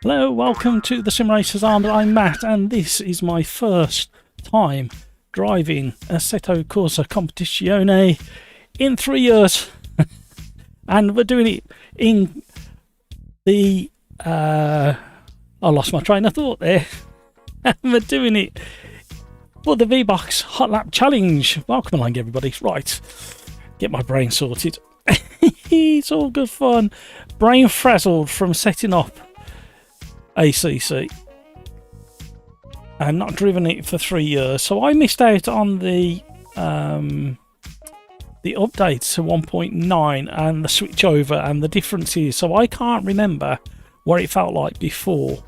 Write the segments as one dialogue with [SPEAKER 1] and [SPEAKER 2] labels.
[SPEAKER 1] Hello, welcome to the Sim Racers Army. I'm Matt, and this is my first time driving Assetto Corsa Competizione in 3 years. And we're doing it in the... I lost my train of thought there. And we're doing it for the VBOX Hot Lap Challenge. Welcome along, everybody. Right, get my brain sorted. It's all good fun. Brain frazzled from setting up ACC. I've not driven it for 3 years, so I missed out on the update to 1.9 and the switch over and the differences, so I can't remember what it felt like before.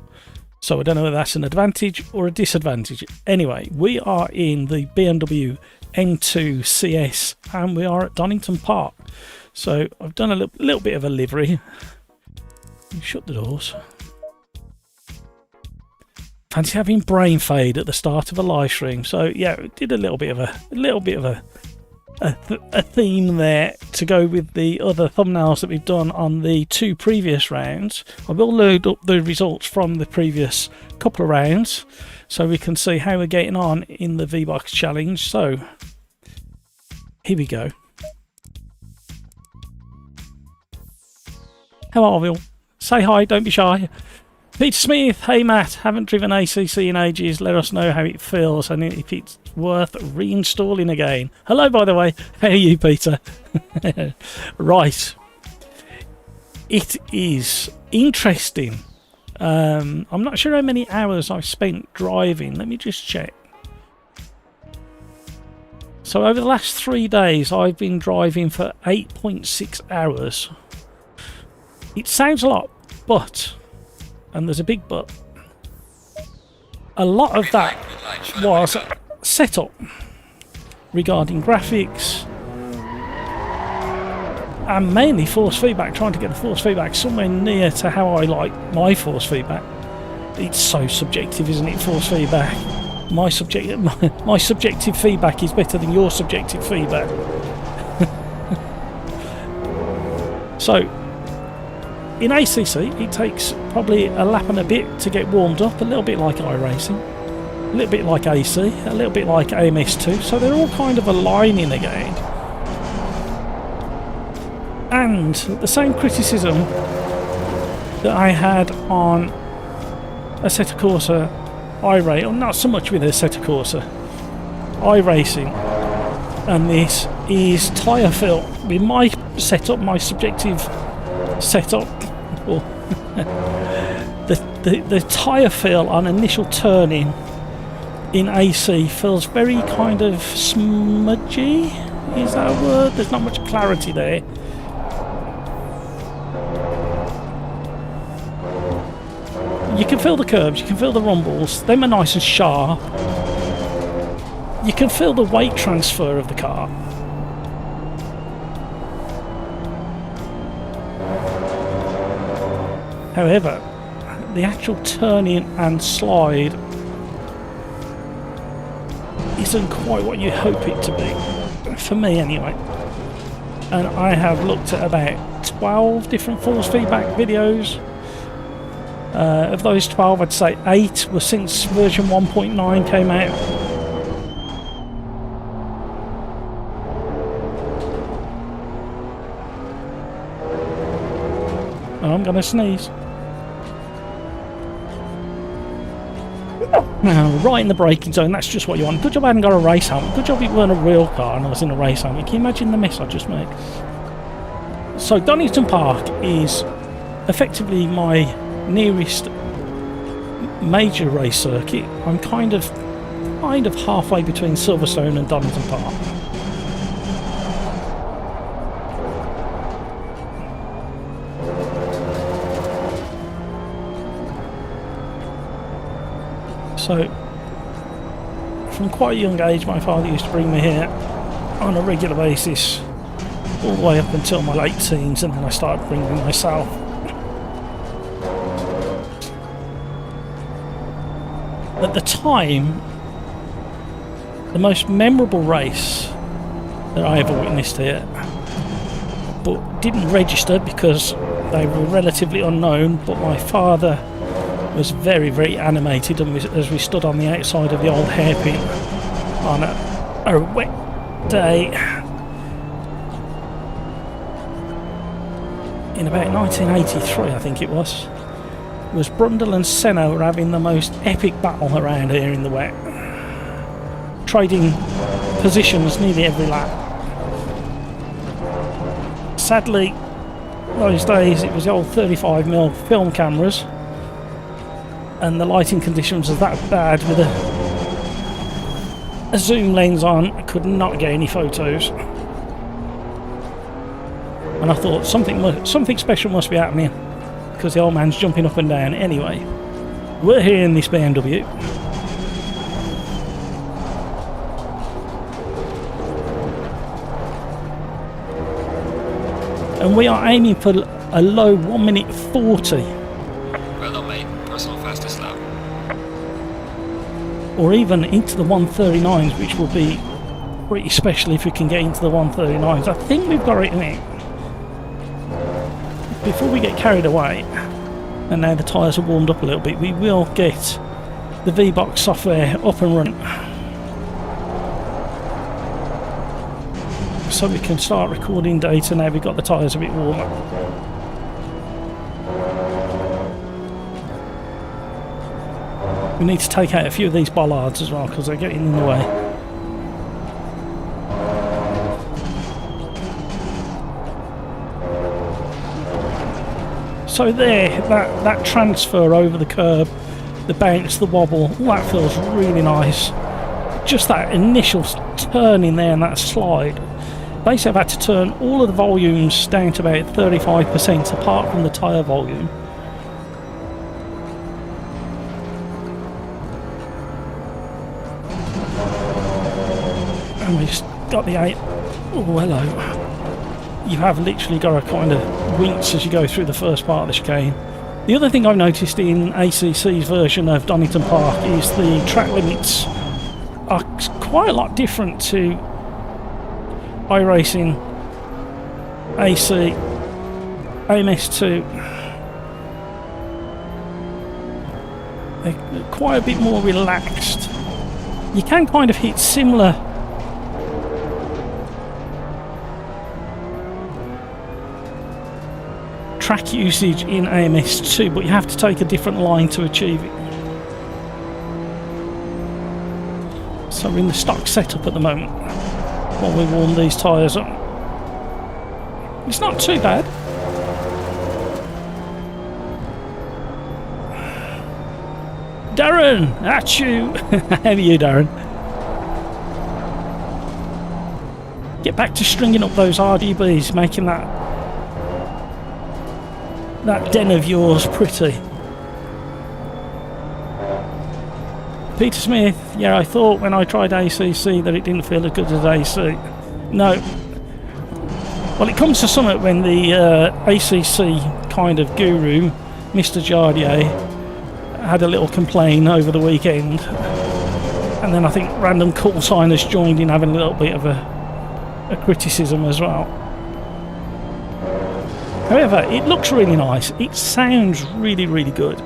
[SPEAKER 1] So I don't know whether that's an advantage or a disadvantage. Anyway, we are in the BMW M2 CS and we are at Donington Park. So I've done a little bit of a livery. Shut the doors. Fancy having brain fade at the start of a live stream. So yeah, we did a little bit of a theme there to go with the other thumbnails that we've done on the 2 previous rounds. I will load up the results from the previous couple of rounds so we can see how we're getting on in the VBOX challenge. So here we go. How are we all? Say hi, don't be shy. Peter Smith, hey Matt, haven't driven ACC in ages, let us know how it feels and if it's worth reinstalling again. Hello, by the way, how are you, Peter? Right, it is interesting. I'm not sure how many hours I've spent driving, let me just check. So over the last 3 days I've been driving for 8.6 hours. It sounds a lot, but... and there's a big but, a lot of that was set up regarding graphics and mainly force feedback, trying to get the force feedback somewhere near to how I like my force feedback. It's so subjective, isn't it, force feedback? My subjective feedback is better than your subjective feedback. So in ACC, it takes probably a lap and a bit to get warmed up, a little bit like iRacing, a little bit like AC, a little bit like AMS2, so they're all kind of aligning again. And the same criticism that I had on Assetto Corsa iRacing, or not so much with Assetto Corsa iRacing, and this is tyre fill. With my setup, my subjective setup, or the tyre feel on initial turning in AC feels very kind of smudgy, is that a word? There's not much clarity there. You can feel the curbs, you can feel the rumbles, them are nice and sharp. You can feel the weight transfer of the car. However, the actual turning and slide isn't quite what you hope it to be, for me anyway. And I have looked at about 12 different force feedback videos. Of those 12, I'd say 8 were since version 1.9 came out. And I'm going to sneeze. Now, right in the braking zone, that's just what you want. Good job I hadn't got a race helmet. Good job it weren't a real car and I was in a race helmet. Can you imagine the mess I just made? So Donington Park is effectively my nearest major race circuit. I'm kind of halfway between Silverstone and Donington Park. So, from quite a young age, my father used to bring me here on a regular basis, all the way up until my late teens, and then I started bringing myself. At the time, the most memorable race that I ever witnessed here, but didn't register because they were relatively unknown, but my father was very, very animated, and as we stood on the outside of the old hairpin on a wet day in about 1983, I think it was Brundle and Senna were having the most epic battle around here in the wet, trading positions nearly every lap. Sadly, those days it was the old 35mm film cameras, and the lighting conditions were that bad with a zoom lens on, I could not get any photos. And I thought something special must be happening, because the old man's jumping up and down. Anyway, we're here in this BMW. And we are aiming for a low 1 minute 40.
[SPEAKER 2] Well done, mate. Personal fastest lap.
[SPEAKER 1] Or even into the 139s, which will be pretty special if we can get into the 139s. I think we've got it in it. Before we get carried away, and now the tyres are warmed up a little bit, we will get the VBOX software up and running, so we can start recording data now we've got the tyres a bit warmer. We need to take out a few of these bollards as well, because they're getting in the way. So there, that transfer over the curb, the bounce, the wobble, all that feels really nice. Just that initial turn in there and that slide. Basically I've had to turn all of the volumes down to about 35% apart from the tyre volume. And we've got the 8. Oh, hello. You have literally got to kind of wince as you go through the first part of the chicane. The other thing I've noticed in ACC's version of Donington Park is the track limits are quite a lot different to iRacing, AC, AMS2. They're quite a bit more relaxed. You can kind of hit similar track usage in AMS2, but you have to take a different line to achieve it. So we're in the stock setup at the moment while we warm these tyres up. It's not too bad. Darren, at you. How are you, Darren? Get back to stringing up those RGBs, making that den of yours pretty. Peter Smith, yeah, I thought when I tried ACC that it didn't feel as good as AC. No. Well, it comes to something when the ACC kind of guru, Mr. Jardier, had a little complaint over the weekend, and then I think random call signers joined in having a little bit of a criticism as well. However, it looks really nice. It sounds really, really good.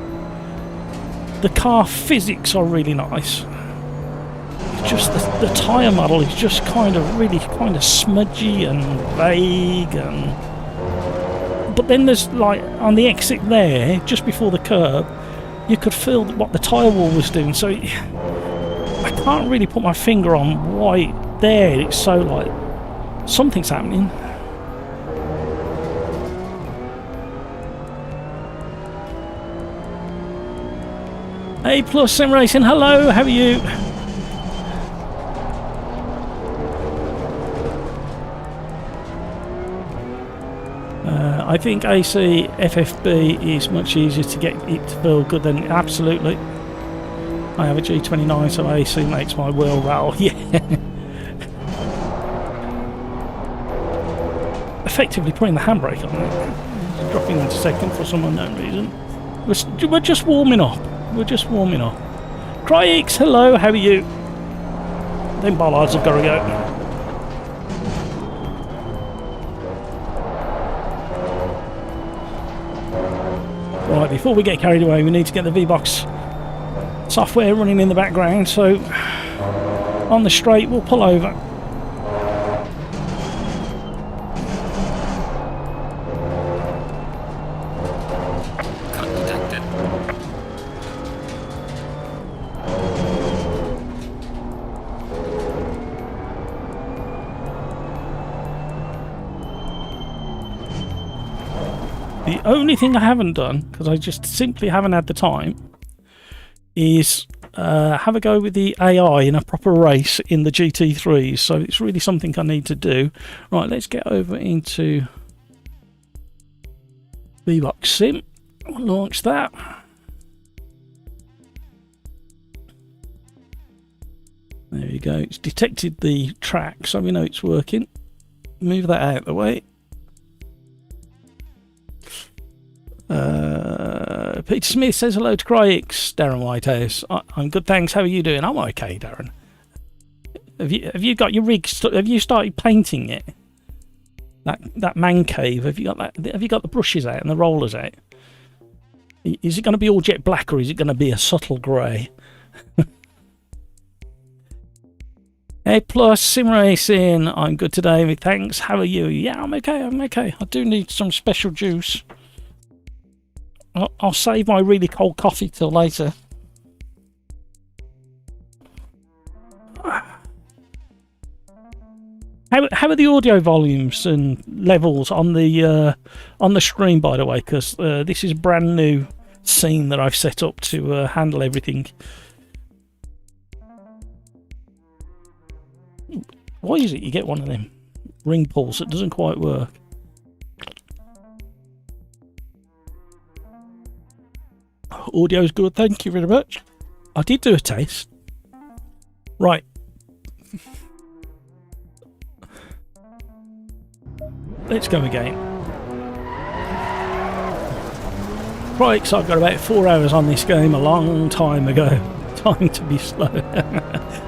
[SPEAKER 1] The car physics are really nice. It's just the tyre model is just kind of smudgy and vague, but then there's like on the exit there, just before the curb, you could feel what the tyre wall was doing. So I can't really put my finger on why there it's so like something's happening. A plus Sim Racing, hello, how are you? I think AC FFB is much easier to get it to feel good than absolutely. I have a G29, so AC makes my wheel rattle. Yeah. Effectively putting the handbrake on it. Dropping into second for some unknown reason. We're just warming up. We're just warming up. Cryx, hello, how are you? Them bollards have got to go. Right, before we get carried away, we need to get the VBOX software running in the background. So on the straight, we'll pull over.
[SPEAKER 2] Cut detected.
[SPEAKER 1] The only thing I haven't done, because I just simply haven't had the time, is have a go with the AI in a proper race in the GT3s. So it's really something I need to do. Right, let's get over into VBOX Sim. We'll launch that. There you go. It's detected the track, so we know it's working. Move that out of the way. Peter Smith says hello to Cryx. Darren Whitehouse. I'm good, thanks. How are you doing? I'm okay, Darren. Have you got your rig? Have you started painting it? That man cave. Have you got that? Have you got the brushes out and the rollers out? Is it going to be all jet black, or is it going to be a subtle grey? A plus Sim Racing. I'm good today. Thanks. How are you? Yeah, I'm okay. I'm okay. I do need some special juice. I'll save my really cold coffee till later. How are the audio volumes and levels on the stream, by the way? Because this is a brand new scene that I've set up to handle everything. Why is it you get one of them ring pulls that doesn't quite work? Audio's good, thank you very much. I did do a taste. Right. Let's go again. Right, so I've got about 4 hours on this game a long time ago. Time to be slow.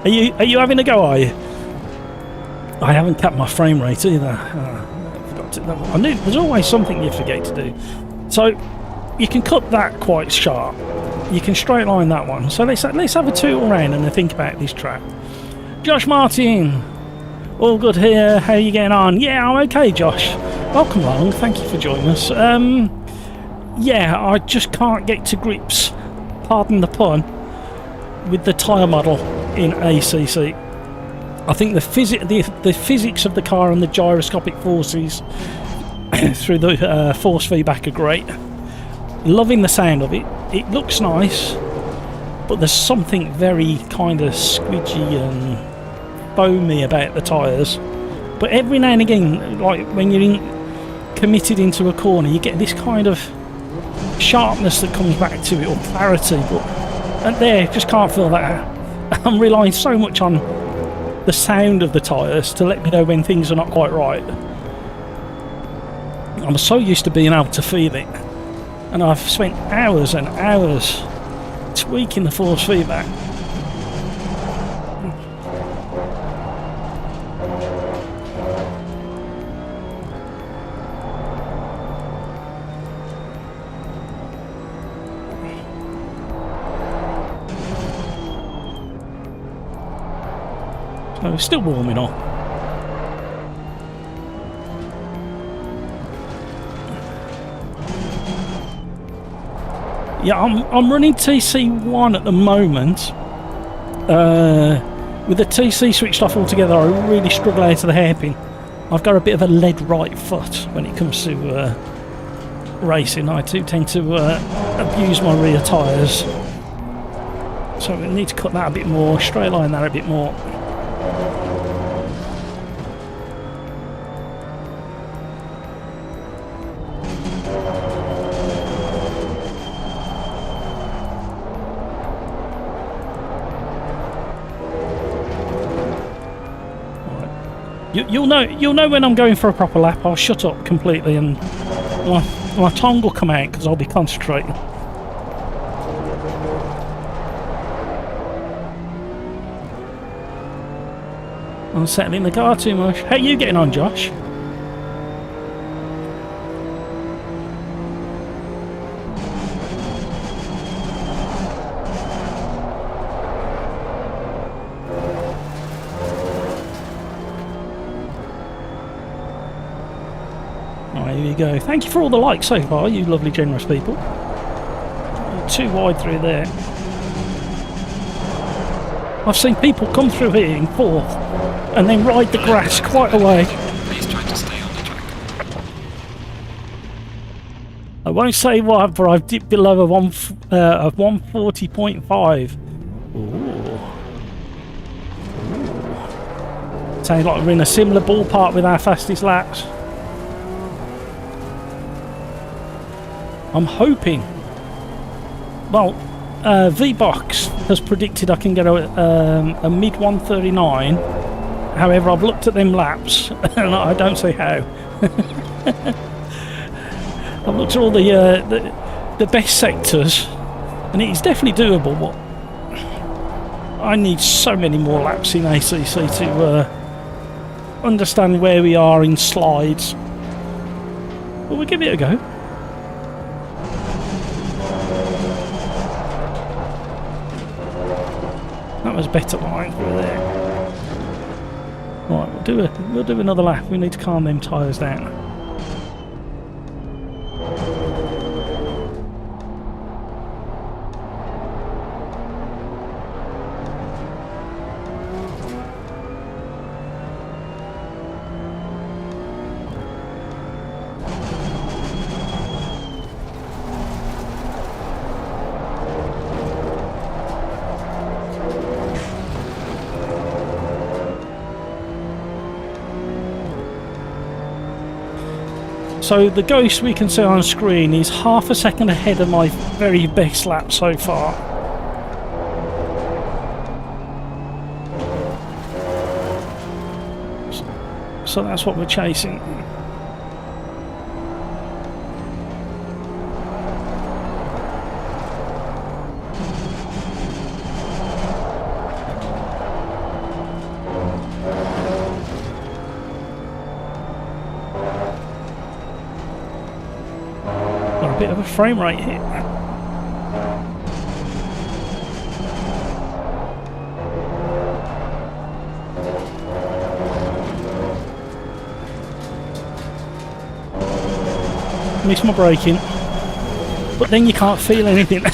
[SPEAKER 1] Are you having a go, are you? I haven't capped my frame rate either. I forgot to, I knew there's always something you forget to do. So you can cut that quite sharp. You can straight line that one. So let's have a tool around and think about this track. Josh Martin, all good here. How are you getting on? Yeah, I'm okay, Josh. Welcome along. Thank you for joining us. Yeah, I just can't get to grips, pardon the pun, with the tyre model in ACC. I think the physics of the car and the gyroscopic forces through the force feedback are great. Loving the sound of it. It looks nice, but there's something very kind of squidgy and foamy about the tyres. But every now and again, like when you're committed into a corner, you get this kind of sharpness that comes back to it, or clarity. But and there, just can't feel that. I'm relying so much on the sound of the tyres to let me know when things are not quite right. I'm so used to being able to feel it, and I've spent hours and hours tweaking the force feedback. So it's still warming up. Yeah, I'm running TC1 at the moment. With the TC switched off altogether, I really struggle out of the hairpin. I've got a bit of a lead right foot when it comes to racing. I do tend to abuse my rear tyres. So we need to cut that a bit more, straight line that a bit more. You'll know when I'm going for a proper lap. I'll shut up completely and my tongue will come out because I'll be concentrating. I'm settling the car too much. How are you getting on, Josh? There we go. Thank you for all the likes so far, you lovely generous people. Too wide through there. I've seen people come through here in fourth and then ride the grass quite a way.
[SPEAKER 2] Please try to stay on the track.
[SPEAKER 1] I won't say what, but I've dipped below a 140.5. Ooh. Sounds like we're in a similar ballpark with our fastest laps. I'm hoping. Well, VBOX has predicted I can get a mid 139. However, I've looked at them laps and I don't see how. I've looked at all the best sectors, and it's definitely doable. But I need so many more laps in ACC to understand where we are in slides. But we'll give it a go. That was better line through there. Right, we'll do another lap. We need to calm them tyres down. So the ghost we can see on screen is half a second ahead of my very best lap so far. So that's what we're chasing. Bit of a frame rate hit. Missed my braking, but then you can't feel anything.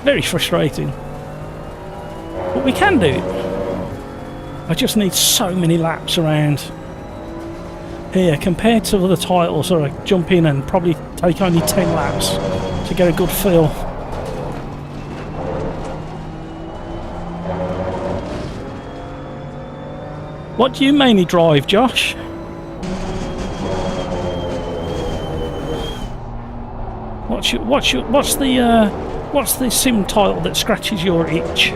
[SPEAKER 1] Very frustrating, but we can do it. I just need so many laps around here compared to other titles where I jump in and probably take only 10 laps to get a good feel. What do you mainly drive, Josh? What's the sim title that scratches your itch?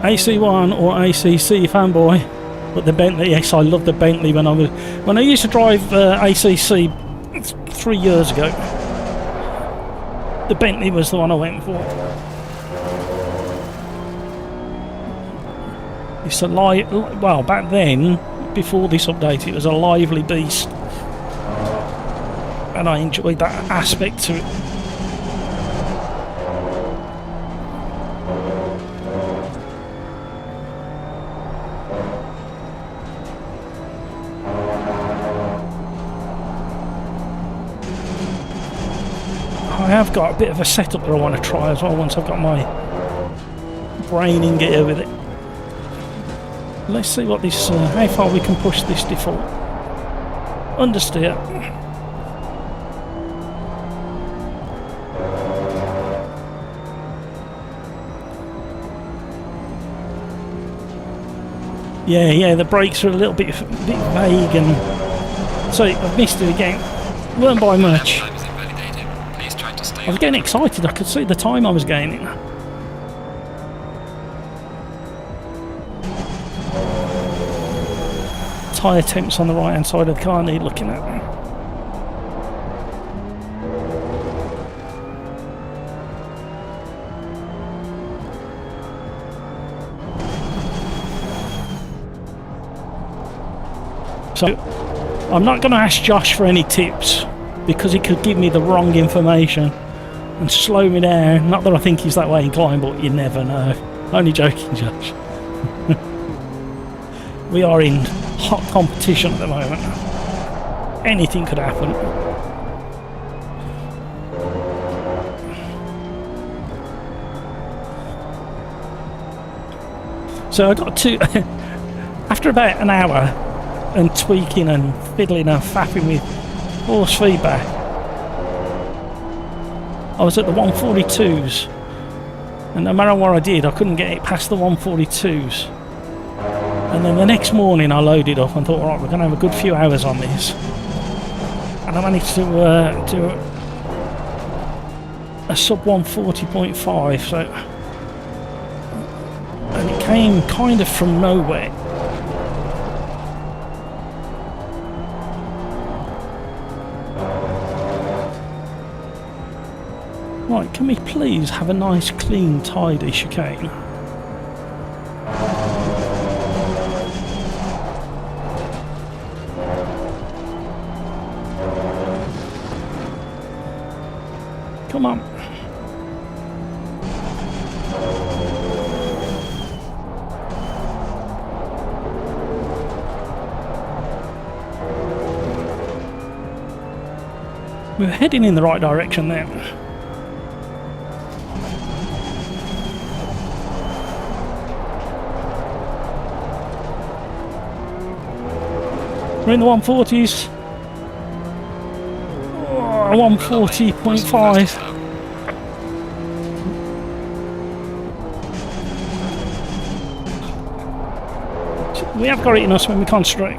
[SPEAKER 1] AC1 or ACC fanboy, but the Bentley. Yes, I love the Bentley. When I used to drive ACC 3 years ago, the Bentley was the one I went for. It's a well, back then, before this update, it was a lively beast, and I enjoyed that aspect to it. I have got a bit of a setup that I want to try as well once I've got my brain in gear with it. Let's see what this, how far we can push this default. Understeer. Yeah, the brakes are a little bit vague, and so I've missed it again. Weren't by much. I was getting excited, I could see the time I was gaining. Tyre temps on the right hand side of the car need looking at. So I'm not going to ask Josh for any tips because he could give me the wrong information and slow me down. Not that I think he's that way inclined, but you never know. Only joking, Josh. We are in hot competition at the moment. Anything could happen. So I got to, after about an hour and tweaking and fiddling and faffing with force feedback, I was at the 142s, and no matter what I did, I couldn't get it past the 142s. And then the next morning I loaded up and thought, right, we're going to have a good few hours on this. And I managed to do a sub 140.5, so, and it came kind of from nowhere. Right, can we please have a nice, clean, tidy chicane? Come on. We're heading in the right direction there. We're in the 140s. 140.5. We have got it in us when we concentrate.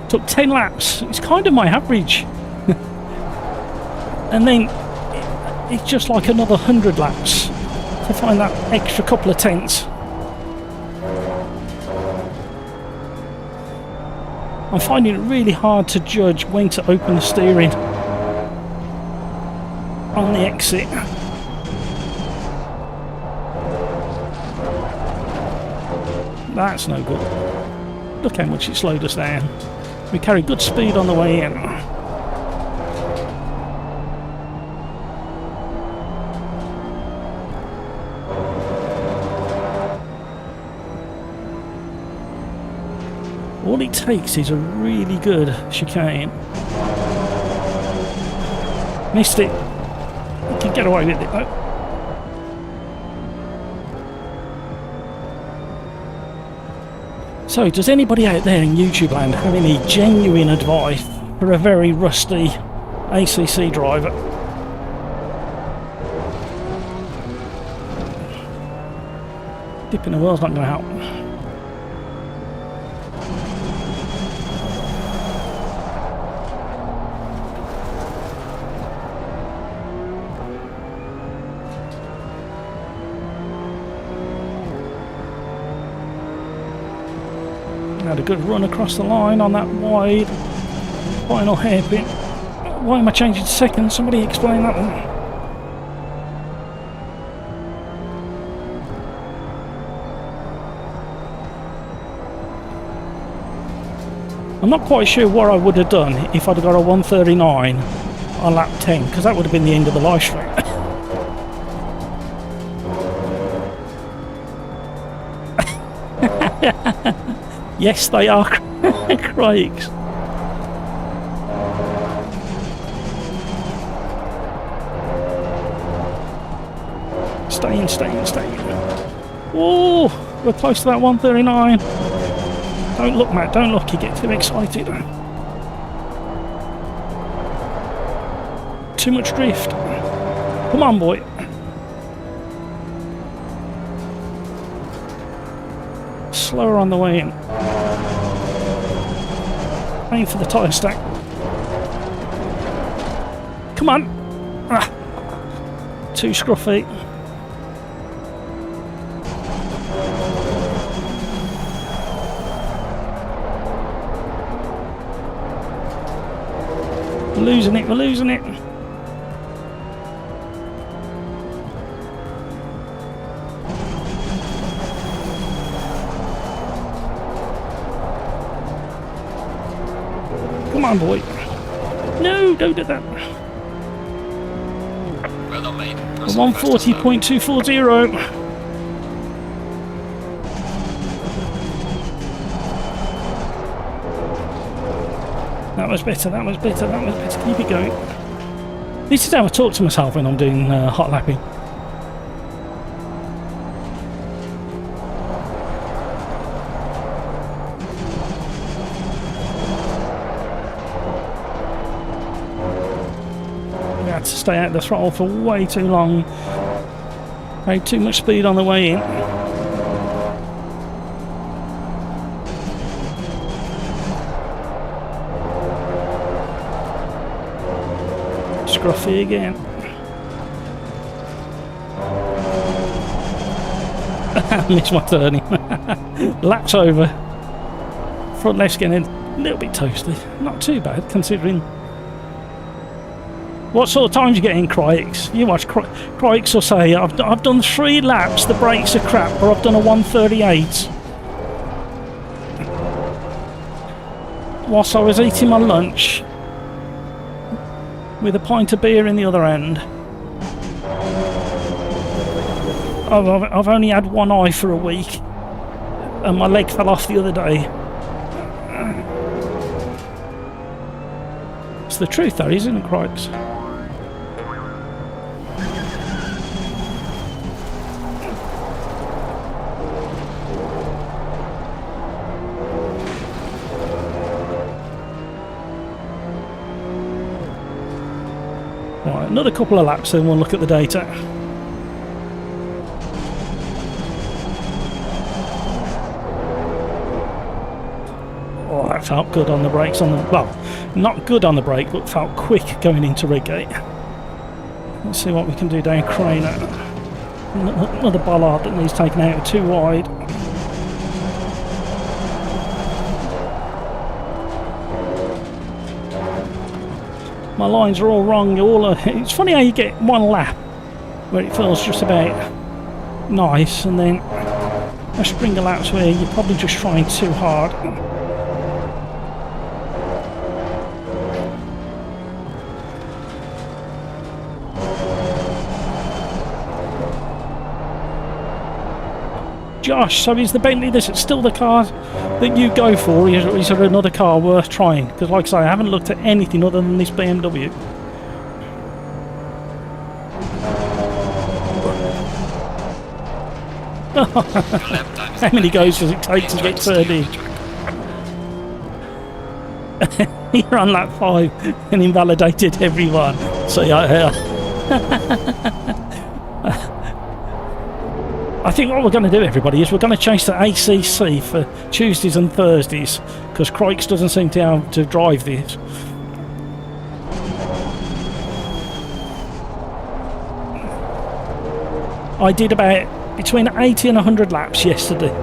[SPEAKER 1] Took 10 laps. It's kind of my average. And then it's just like another 100 laps to find that extra couple of tenths. I'm finding it really hard to judge when to open the steering on the exit. That's no good. Look how much it slowed us down. We carried good speed on the way in. All it takes is a really good chicane. Missed it. We can get away with it though. So, does anybody out there in YouTube land have any genuine advice for a very rusty ACC driver? Dipping the wheel's not going to help. Had a good run across the line on that wide final hairpin. Why am I changing to second? Somebody explain that one. I'm not quite sure what I would have done if I'd have got a 139 on lap 10, because that would have been the end of the live stream. Yes, they are Craigs. Stay in. Oh, we're close to that 139. Don't look, Matt, don't look, you get too excited. Too much drift. Come on, boy. Slower on the way in. Aim for the tyre stack. Come on. Ah. Too scruffy. We're losing it. Come on, boy. No, don't do that.
[SPEAKER 2] Well done, mate. Press on first to slow.
[SPEAKER 1] 140.240. That was better, that was better, that was better. Keep it going. This is how I talk to myself when I'm doing hot lapping. I had to stay out of the throttle for way too long. I had too much speed on the way in. Scruffy again. Missed my turning. Laps over. Front left's getting a little bit toasty. Not too bad considering. What sort of times you get in Crikes? You watch Crikes will say, I've done 3 laps, the brakes are crap, or I've done a 138. Whilst I was eating my lunch, with a pint of beer in the other hand. I've only had one eye for a week, and my leg fell off the other day. It's the truth though, isn't it, Cripes? Right, another couple of laps then we'll look at the data. Oh, that felt good on the brakes on the, well, not good on the brake, but felt quick going into Redgate. Let's see what we can do down Craner. Another bollard that needs taken out, too wide. My lines are all wrong. It's funny how you get one lap where it feels just about nice, and then a string of laps where you're probably just trying too hard. Josh, so is the Bentley still the car that you go for, or is there another car worth trying? Because like I say, I haven't looked at anything other than this BMW. How many goes does it take to get turned in? You're on lap 5 and invalidated everyone. So yeah. I think what we're going to do, everybody, is we're going to change to ACC for Tuesdays and Thursdays, because Crikes doesn't seem to be able to drive this. I did about between 80 and 100 laps yesterday.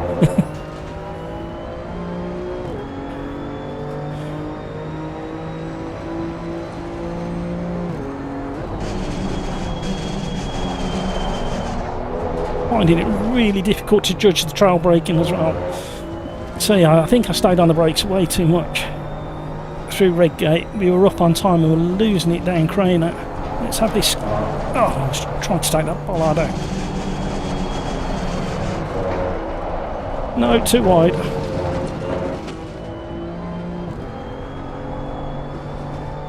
[SPEAKER 1] Finding it really difficult to judge the trail braking as well. So yeah, I think I stayed on the brakes way too much through Redgate. We were up on time and we were losing it down Craner. Let's have this. Oh, I was trying to take that bollard out. No, too wide.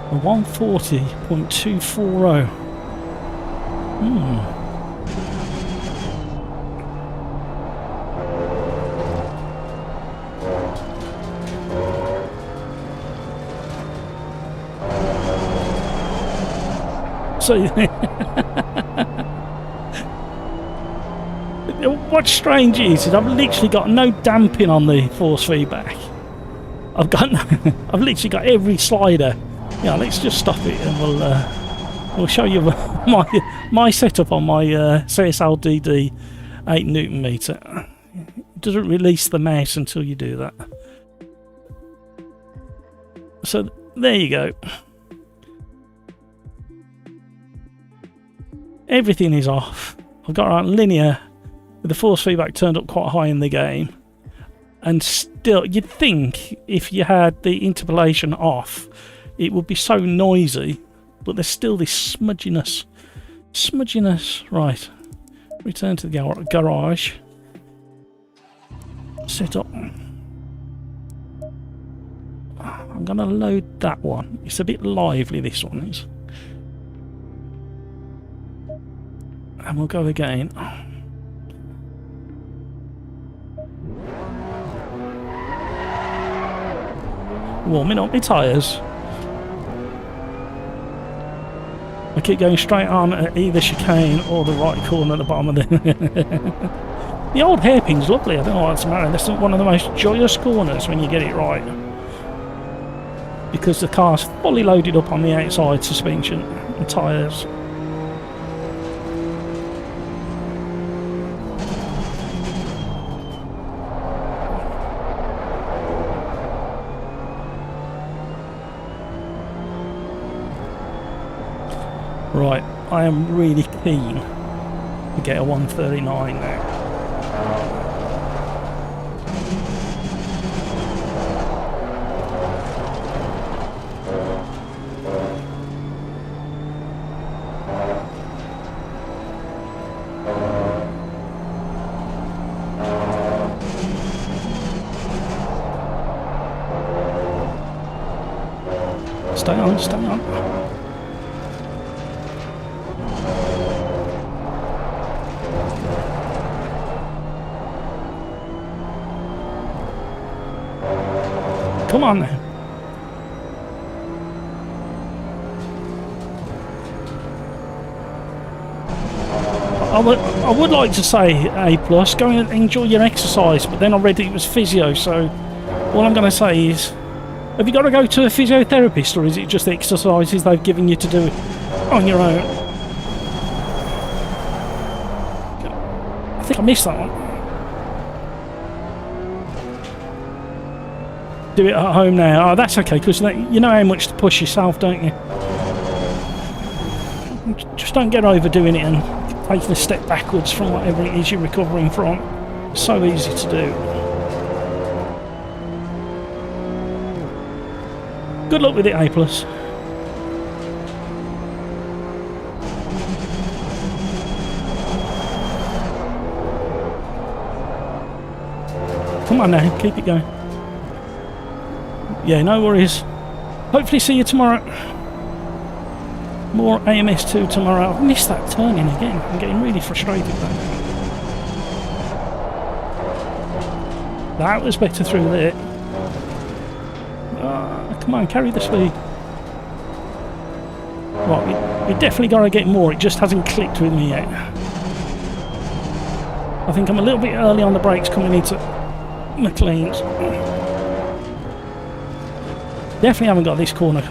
[SPEAKER 1] A 140.240. So what's strange is I've literally got no damping on the force feedback. I've literally got every slider. Yeah, let's just stop it and we'll show you my setup on my CSLDD 8 Newton meter. It doesn't release the mouse until you do that. So there you go. Everything is off. I've got our linear with the force feedback turned up quite high in the game. And still, you'd think if you had the interpolation off, it would be so noisy, but there's still this smudginess. Right, return to the garage. Set up. I'm going to load that one. It's a bit lively, this one is. And we'll go again. Warming up my tyres. I keep going straight on at either chicane or the right corner at the bottom of the... The old hairpin's lovely, I don't know what's the matter. That's one of the most joyous corners when you get it right. Because the car's fully loaded up on the outside suspension and tyres. Right, I am really keen to get a 139 now. Stay on, stay on. Come on now. I would like to say A+, go and enjoy your exercise, but then I read it was physio, so all I'm going to say is, have you got to go to a physiotherapist, or is it just the exercises they've given you to do on your own? I think I missed that one. Do it at home now. Oh, that's okay, because you know how much to push yourself, don't you? Just don't get overdoing it and taking a step backwards from whatever it is you're recovering from. So easy to do. Good luck with it, A+. Come on now, keep it going. Yeah, no worries. Hopefully see you tomorrow. More AMS2 tomorrow. I've missed that turning again. I'm getting really frustrated though. That was better through there. Come on, carry the speed. Right, we definitely got to get more. It just hasn't clicked with me yet. I think I'm a little bit early on the brakes coming into McLean's. Definitely haven't got this corner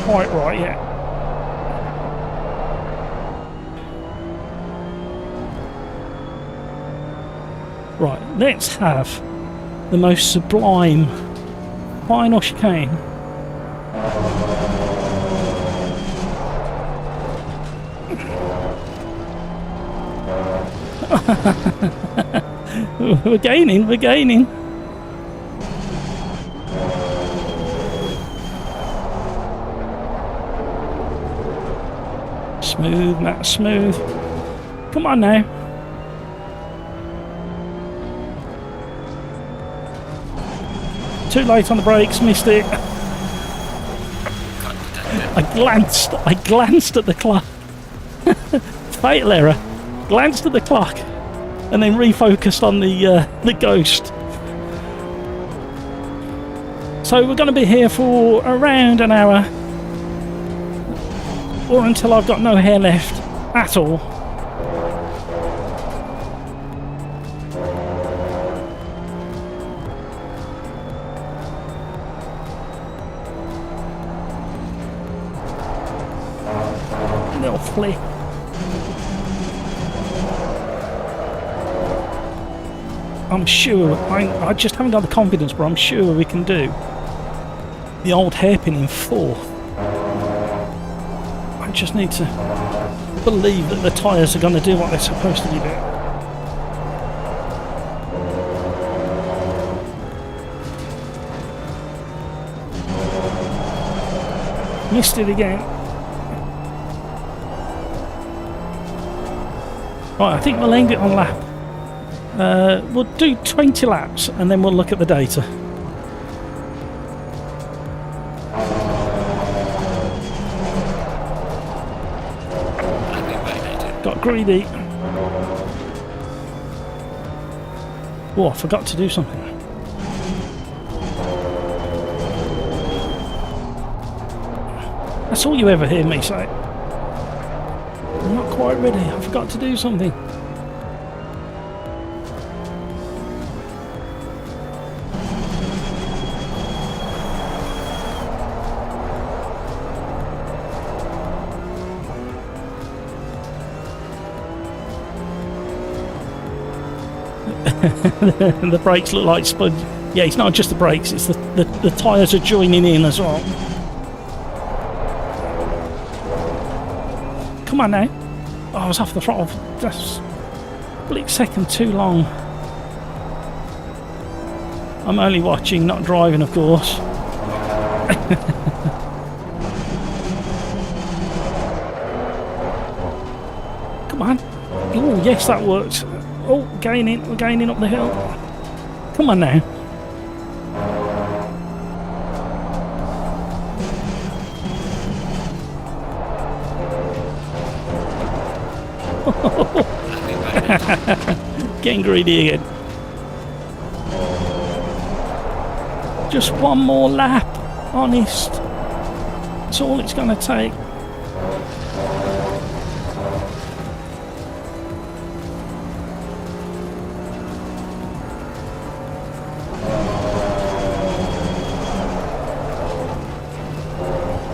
[SPEAKER 1] quite right yet. Right, let's have the most sublime final chicane. We're gaining. Smooth, Matt, smooth. Come on now. Too late on the brakes, missed it. I glanced at the clock. Fatal error. Glanced at the clock and then refocused on the ghost. So we're going to be here for around an hour, or until I've got no hair left at all. Little flick. I'm sure, I just haven't got the confidence, but I'm sure we can do the old hairpin in fourth. I just need to believe that the tyres are going to do what they're supposed to do. Missed it again. Right, I think we'll end it on lap. We'll do 20 laps and then we'll look at the data. Got greedy. Oh, I forgot to do something. That's all you ever hear me say. I'm not quite ready. I forgot to do something. The brakes look like sponge. Yeah, it's not just the brakes, it's the tyres are joining in as well. Come on now. Oh, I was off the throttle just a split second too long. I'm only watching, not driving, of course. Come on. Oh, yes, that works. Oh, we're gaining up the hill. Come on now. Getting greedy again. Just one more lap, honest. That's all it's going to take.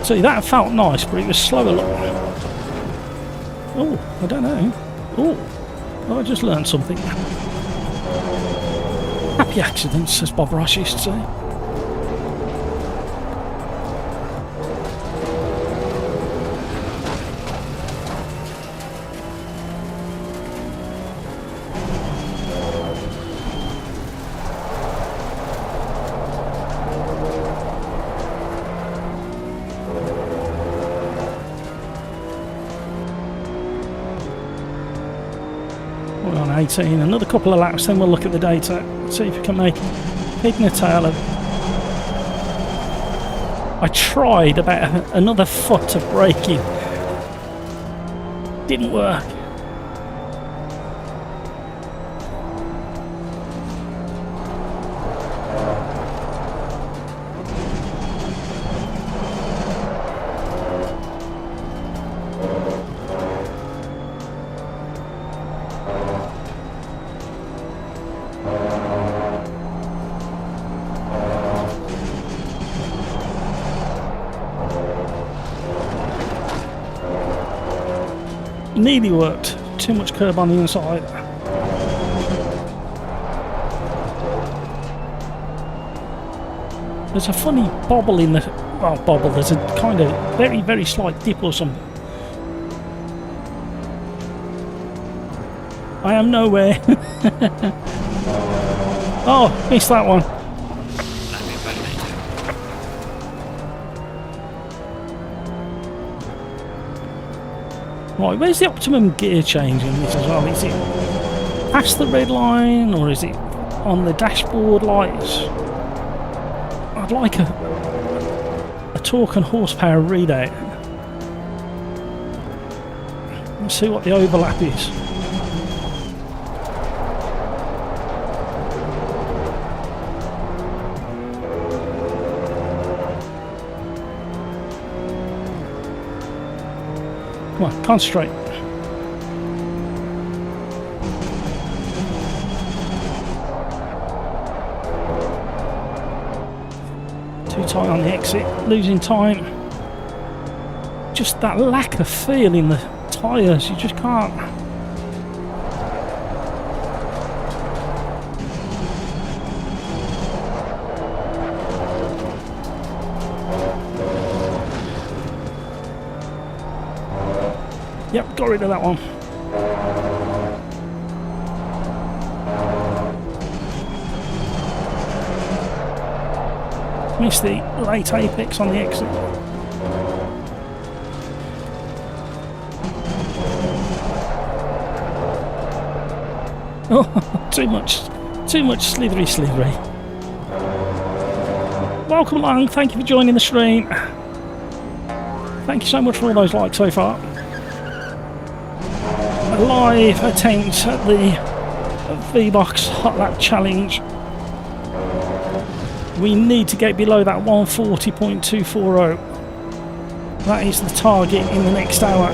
[SPEAKER 1] See, that felt nice, but it was slower. Oh, I don't know. Oh, I just learned something. Happy accidents, as Bob Ross used to say. We're on 18, another couple of laps, then we'll look at the data, see if we can make head and a tail of it. I tried about another foot of braking, didn't work. Nearly worked. Too much curb on the inside. There's a funny bobble in the... well, bobble. There's a kind of very, very slight dip or something. I am nowhere. Oh, missed that one. Right, where's the optimum gear change in this as well? Is it past the red line or is it on the dashboard lights? I'd like a torque and horsepower readout. Let's see what the overlap is. Come on, concentrate. Too tight on the exit, losing time. Just that lack of feel in the tyres, you just can't. Yep, got rid of that one. Missed the late apex on the exit. Oh, too much slithery. Welcome along, thank you for joining the stream. Thank you so much for all those likes so far. A live attempt at the VBOX Hot Lap Challenge. We need to get below that 140.240. That is the target in the next hour.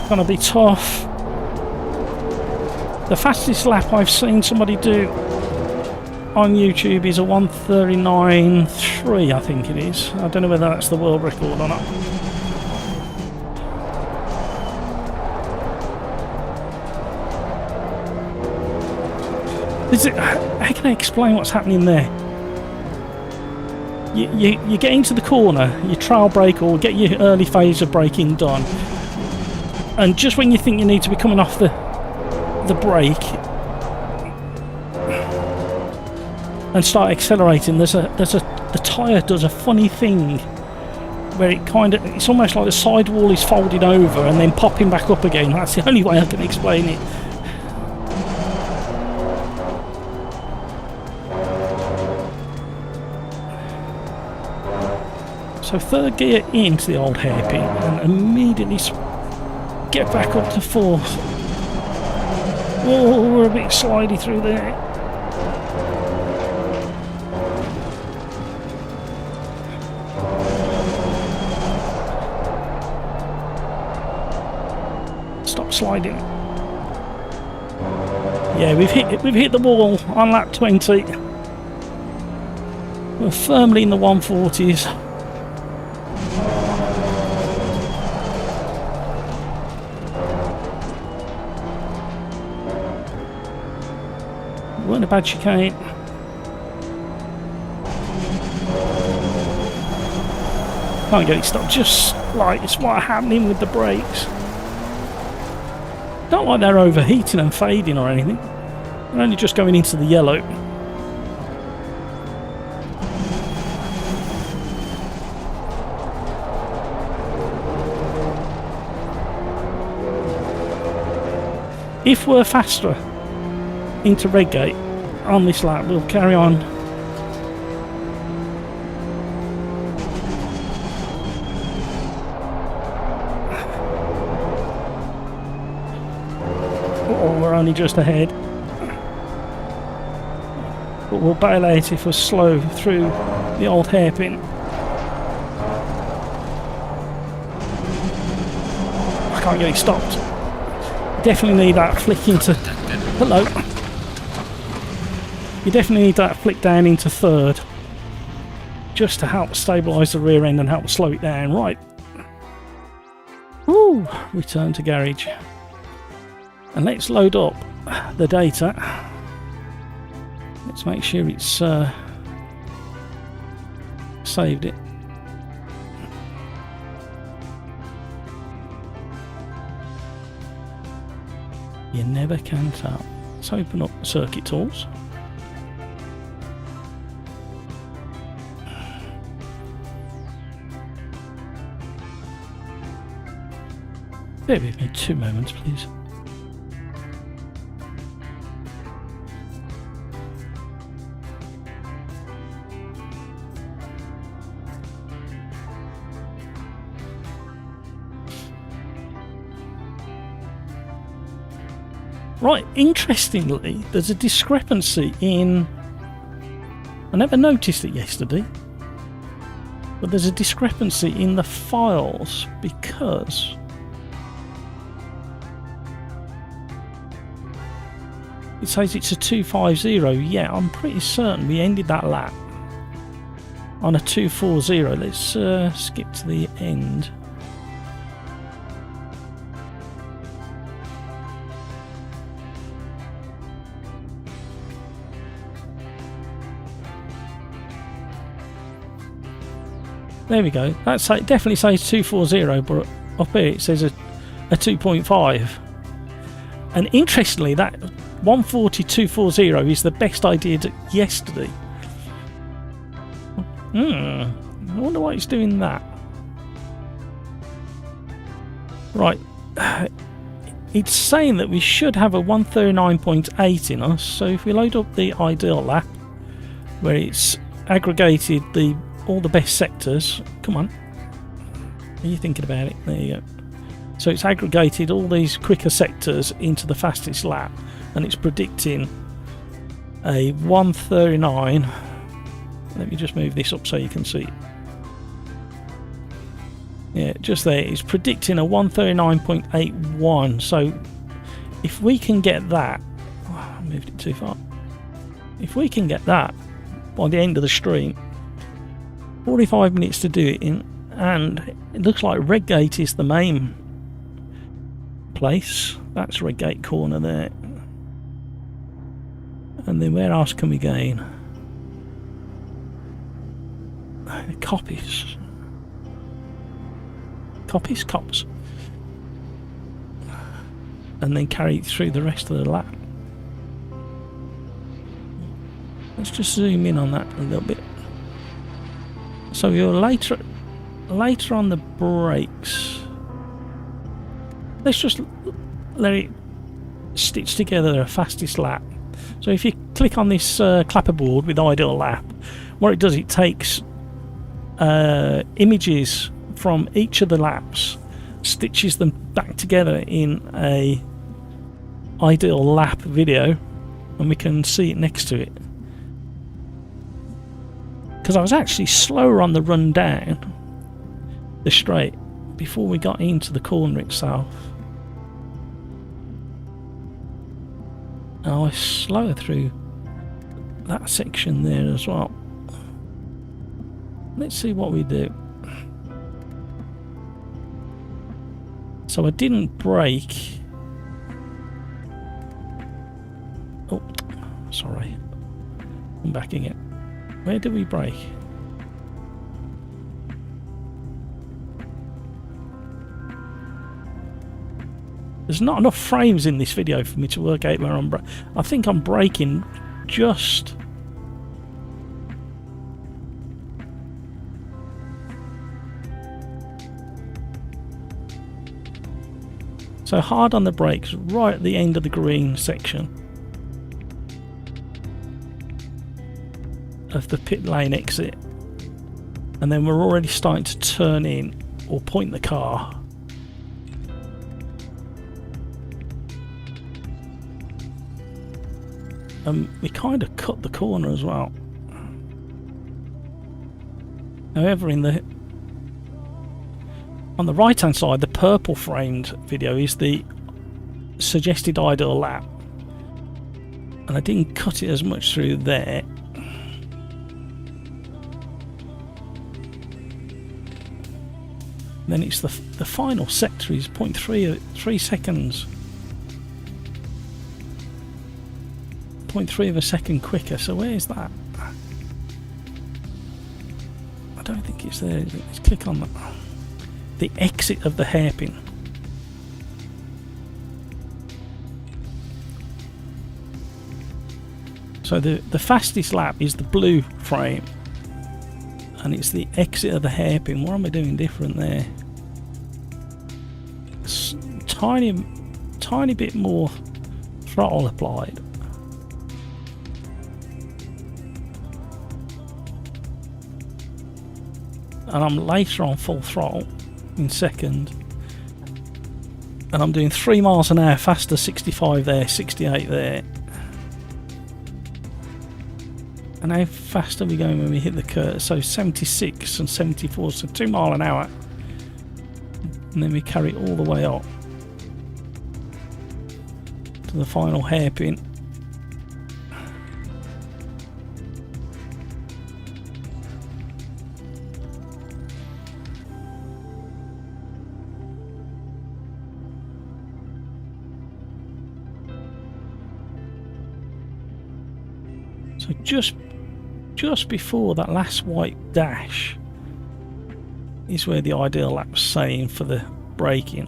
[SPEAKER 1] Gonna be tough. The fastest lap I've seen somebody do on YouTube is a 139.3, I think it is. I don't know whether that's the world record or not. How can I explain what's happening there? You get into the corner, you trail brake or get your early phase of braking done, and just when you think you need to be coming off the brake and start accelerating, the tyre does a funny thing where it's almost like the sidewall is folding over and then popping back up again. That's the only way I can explain it. So third gear into the old hairpin and immediately get back up to fourth. Oh, we're a bit slidey through there. Stop sliding. Yeah, we've hit the wall on lap 20. We're firmly in the 140s. Weren't a bad chicane. Can't get it stopped. Just like it's what's happening with the brakes. Not like they're overheating and fading or anything. They're only just going into the yellow. If we're faster into Redgate on this lap, we'll carry on. Oh, we're only just ahead. But we'll bail out if we're slow through the old hairpin. I can't get it stopped. Definitely need that flick into... Hello. You definitely need that flick down into third just to help stabilise the rear end and help slow it down. Right. Woo! Return to garage. And let's load up the data. Let's make sure it's saved it. You never can tell. Let's open up Circuit Tools. Bear with me 2 moments, please. Right, interestingly, there's a discrepancy in... I never noticed it yesterday, but there's a discrepancy in the files because it says it's a 250. Yeah, I'm pretty certain we ended that lap on a 240. Let's skip to the end. There we go. That definitely says 240, but up here it says a 2.5. And interestingly, that 140.240 is the best I did yesterday. I wonder why it's doing that. Right. it's saying that we should have a 139.8 in us. So if we load up the ideal lap, where it's aggregated all the best sectors. Come on, are you thinking about it? There you go. So it's aggregated all these quicker sectors into the fastest lap, and it's predicting a 139. Let me just move this up so you can see it. Yeah, just there. It's predicting a 139.81. So if we can get that, I moved it too far. If we can get that by the end of the stream, 45 minutes to do it in, and it looks like Redgate is the main place. That's Redgate Corner there. And then where else can we gain? Copies. Cops. And then carry it through the rest of the lap. Let's just zoom in on that a little bit. So you're later on the brakes. Let's just let it stitch together a fastest lap. So if you click on this clapperboard with ideal lap, what it does, it takes images from each of the laps, stitches them back together in a ideal lap video, and we can see it next to it. Because I was actually slower on the run down the straight before we got into the corner itself. And I was slower through that section there as well. Let's see what we do. So I didn't brake. Oh, sorry. I'm back again. Where did we brake? There's not enough frames in this video for me to work out where I'm braking. I think I'm braking just... So hard on the brakes, right at the end of the green section of the pit lane exit. And then we're already starting to turn in or point the car. We kind of cut the corner as well. However, on the right hand side, the purple framed video is the suggested ideal lap, and I didn't cut it as much through there. Then it's the final sector is 0.3 seconds. 0.3 of a second quicker. So where's that? I don't think it's there, is it? Let's click on that. The exit of the hairpin. So the fastest lap is the blue frame, and it's the exit of the hairpin. What am I doing different there? Tiny bit more throttle applied. And I'm later on full throttle in second, and I'm doing 3 miles an hour faster, 65 there, 68 there. And how fast are we going when we hit the curve? So 76 and 74, so 2 miles an hour, and then we carry it all the way up to the final hairpin. So just before that last white dash is where the ideal lap was saying for the braking.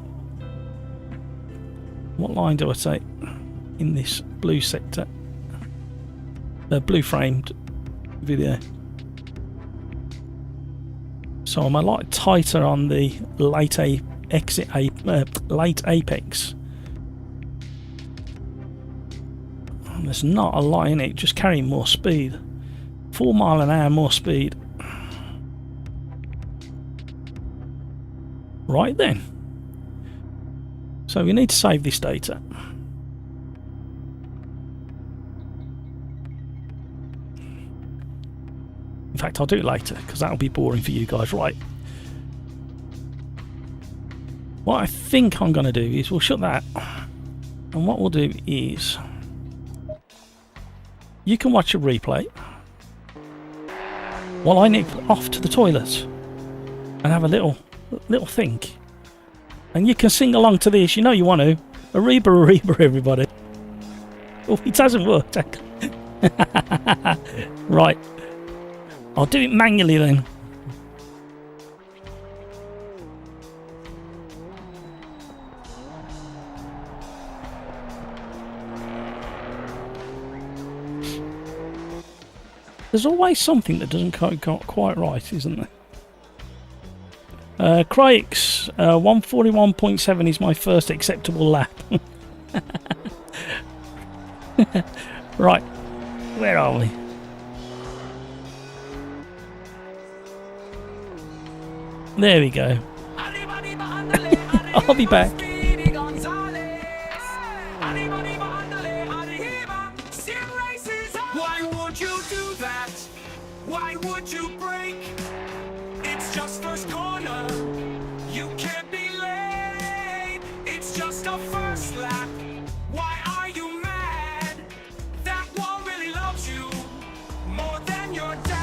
[SPEAKER 1] What line do I take in this blue sector? The blue framed video. So I'm a lot tighter on the late apex There's not a lot in it, just carrying more speed. 4 mile an hour more speed. Right then. So we need to save this data. In fact, I'll do it later because that'll be boring for you guys. Right. What I think I'm going to do is we'll shut that. And what we'll do is you can watch a replay while I nip off to the toilet and have a little think. And you can sing along to this, you know you want to. Ariba, everybody. Oh, it hasn't worked. Right. I'll do it manually then. There's always something that doesn't quite right, isn't there? Crikes, 141.7 is my first acceptable lap. Right, where are we? There we go. I'll be back.
[SPEAKER 3] Why would you do that? Why would you break? It's just first corner. You can't be late. It's just a first lap. Why are you mad? That one really loves you more than your dad.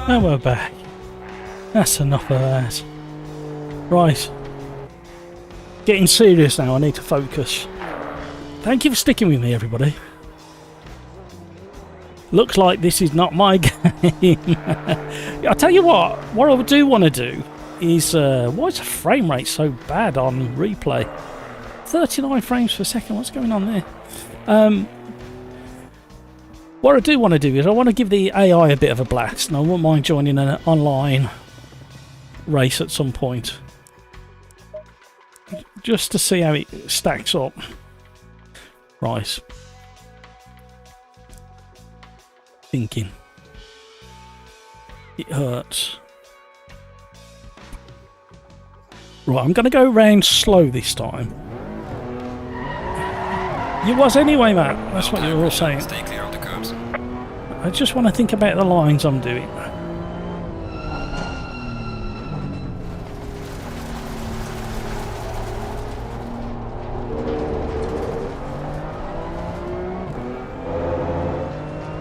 [SPEAKER 1] And we're back. That's enough of that. Right. Getting serious now, I need to focus. Thank you for sticking with me, everybody. Looks like this is not my game. I'll tell you what I do want to do is, why is the frame rate so bad on replay? 39 frames per second, what's going on there? What I do want to do is I want to give the AI a bit of a blast, and I wouldn't mind joining an online race at some point. Just to see how it stacks up. Right. Thinking. It hurts. Right, I'm going to go round slow this time. You was anyway, Matt. That's what you were all saying.
[SPEAKER 2] Stay clear of the curbs.
[SPEAKER 1] I just want to think about the lines I'm doing.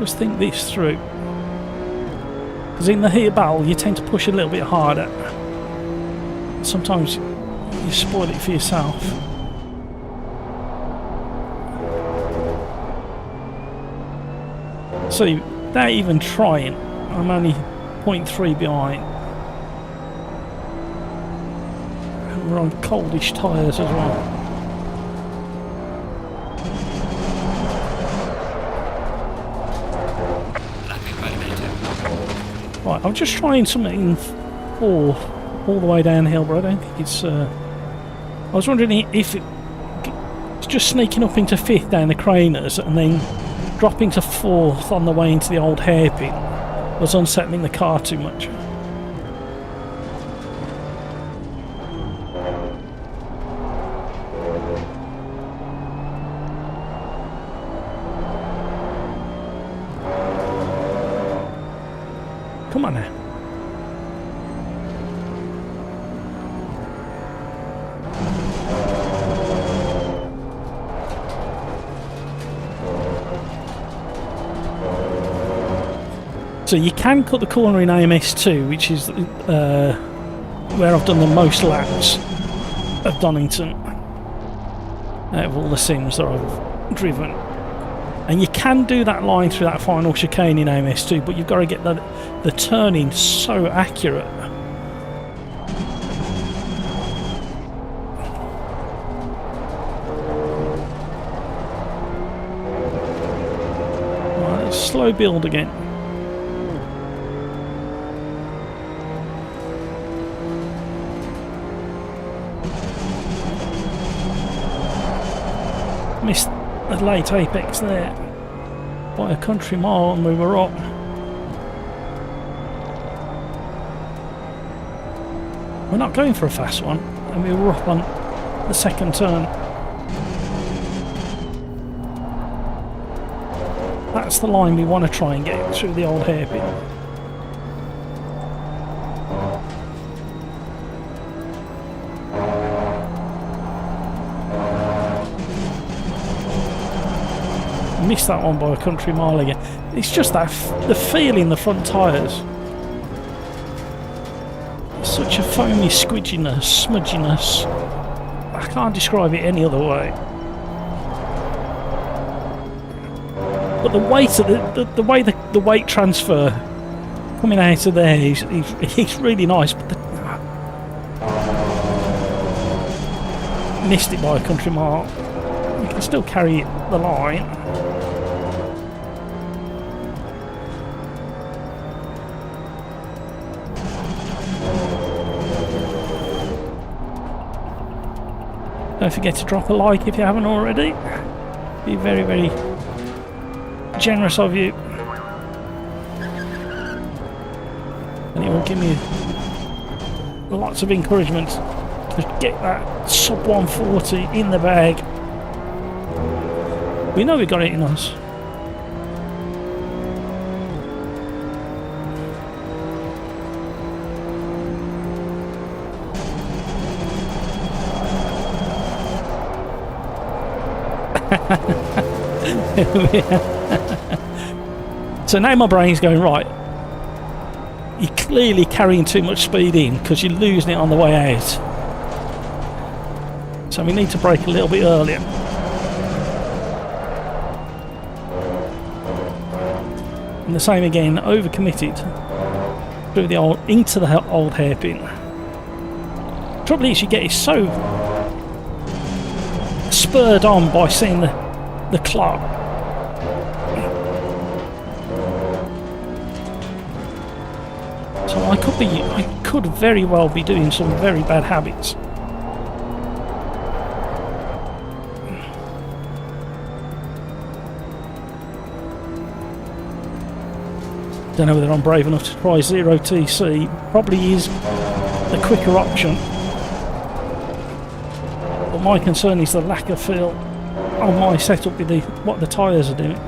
[SPEAKER 1] Just think this through. Because in the heat battle, you tend to push a little bit harder. Sometimes you spoil it for yourself. See, without even trying, I'm only 0.3 behind. And we're on coldish tyres as well. Right, I'm just trying something for all the way downhill, but I don't think it's... I was wondering if it's just sneaking up into 5th down the Craners and then dropping to 4th on the way into the old hairpin was unsettling the car too much. Come on now. So you can cut the corner in AMS2, which is where I've done the most laps of Donington out of all the sims that I've driven. And you can do that line through that final chicane in AMS2, but you've got to get the turning so accurate. Right, let's slow build again. Missed a late apex there by a country mile and we were up. We're not going for a fast one and we were up on the second turn. That's the line we want to try and get through the old hairpin. Missed that one by a country mile again. It's just that the feel in the front tyres. Such a foamy squidginess, smudginess. I can't describe it any other way. But the weight of the way the weight transfer coming out of there is really nice. But missed it by a country mile. You can still carry the line. Don't forget to drop a like if you haven't already. Be very, very generous of you. And it will give me lots of encouragement to get that sub 140 in the bag. We know we got it in us. So now my brain's going, right, you're clearly carrying too much speed in because you're losing it on the way out. So we need to brake a little bit earlier. And the same again, overcommitted through the into the old hairpin. Trouble is, you get so spurred on by seeing the clock. So I could very well be doing some very bad habits. Don't know whether I'm brave enough to try 0TC. Probably is the quicker option. But my concern is the lack of feel on my setup with what the tyres are doing.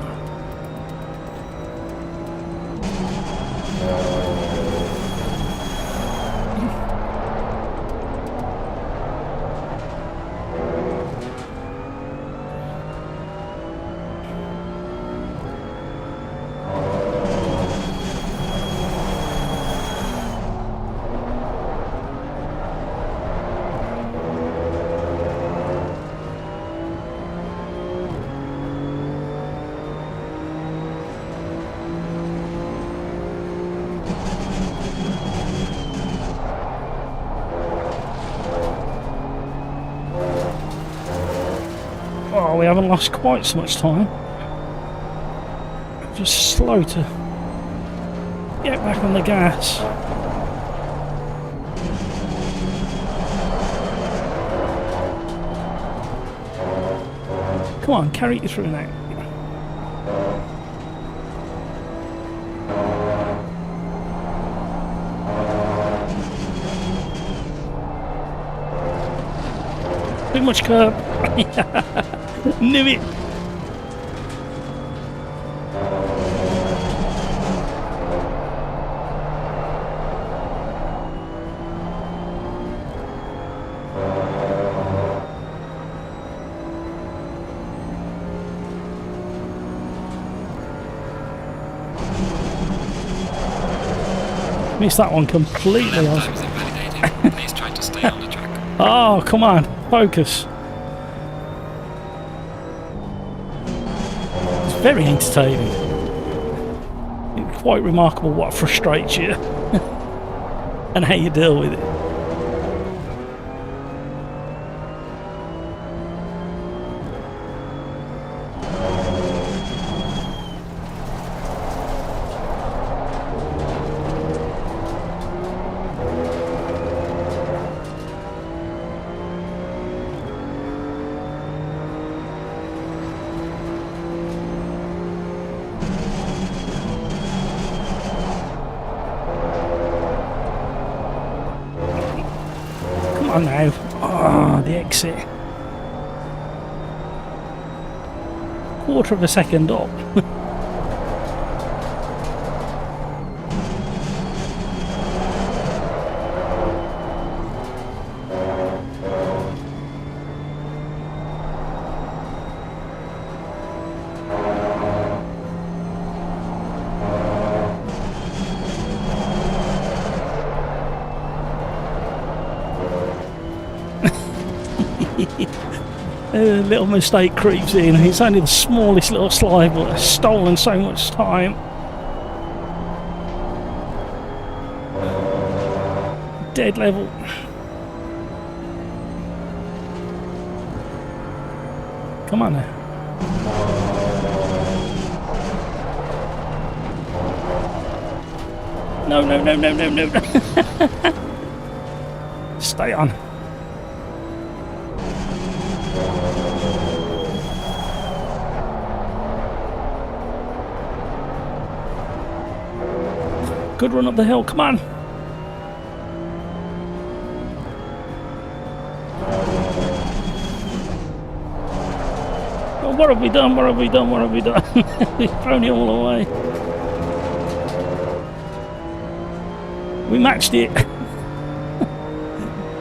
[SPEAKER 1] Oh, we haven't lost quite so much time. Just slow to Get back on the gas. Come on, carry it through now. Too much curb. Knew it. Missed that one completely.
[SPEAKER 2] Lap times invalidated. Please try to stay on the track.
[SPEAKER 1] Oh, come on, focus. It's very entertaining. It's quite remarkable what frustrates you and how you deal with it. Come on now. Ah, the exit. Quarter of a second up. A little mistake creeps in. It's only the smallest little slide, but it's stolen so much time. Dead level. Come on now. No, no, no, no, no, no. Stay on. Good run up the hill, come on! Oh, what have we done? What have we done? What have we done? We've thrown it all away. We matched it.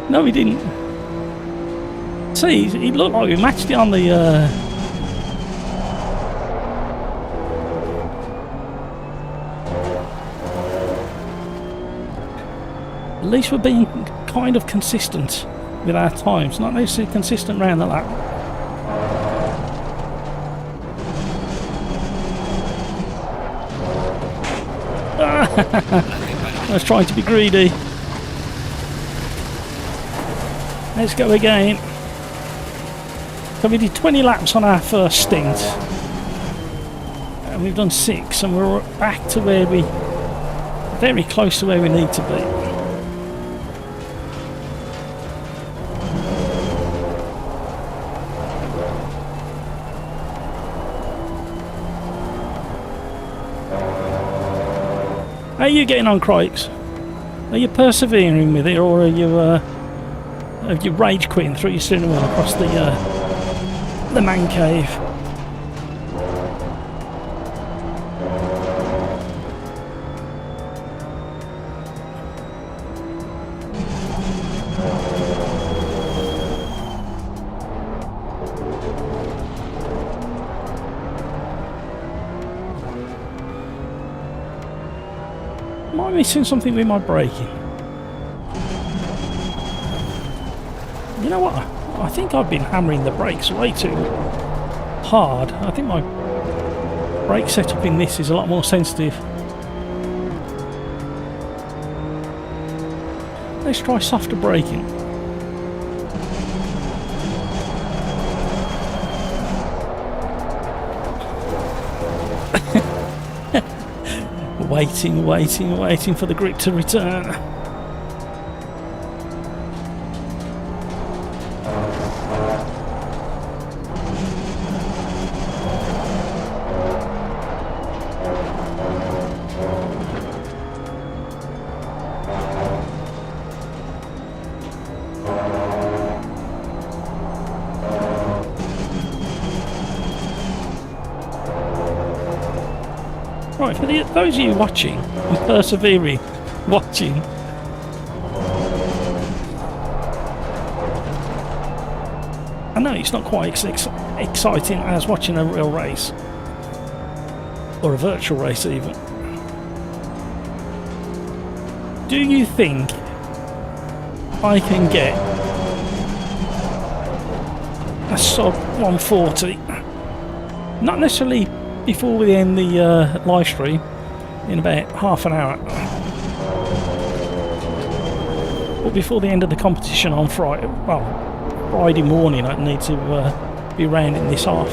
[SPEAKER 1] No, we didn't. See, it looked like we matched it on the... At least we're being kind of consistent with our times, not necessarily consistent round the lap. I was trying to be greedy. Let's go again. So we did 20 laps on our first stint. And we've done 6, and we're back to where we... very close to where we need to be. How are you getting on, Crikes? Are you persevering with it, or are you have you rage quitting through your steering wheel across the man cave? Am I missing something with my braking? You know what? I think I've been hammering the brakes way too hard. I think my brake setup in this is a lot more sensitive. Let's try softer braking. Waiting for the grip to return. Right, for those of you watching and persevering watching, I know it's not quite exciting as watching a real race, or a virtual race even. Do you think I can get a sub 140? Not necessarily before we end the live stream, in about half an hour, but before the end of the competition on Friday. Well, Friday morning I need to be rounding this off.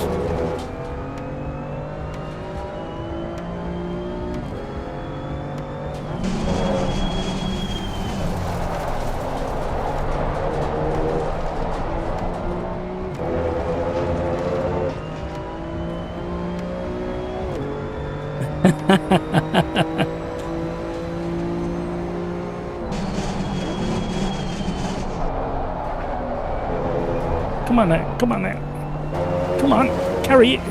[SPEAKER 1] Come on now, come on now. Come on, carry it.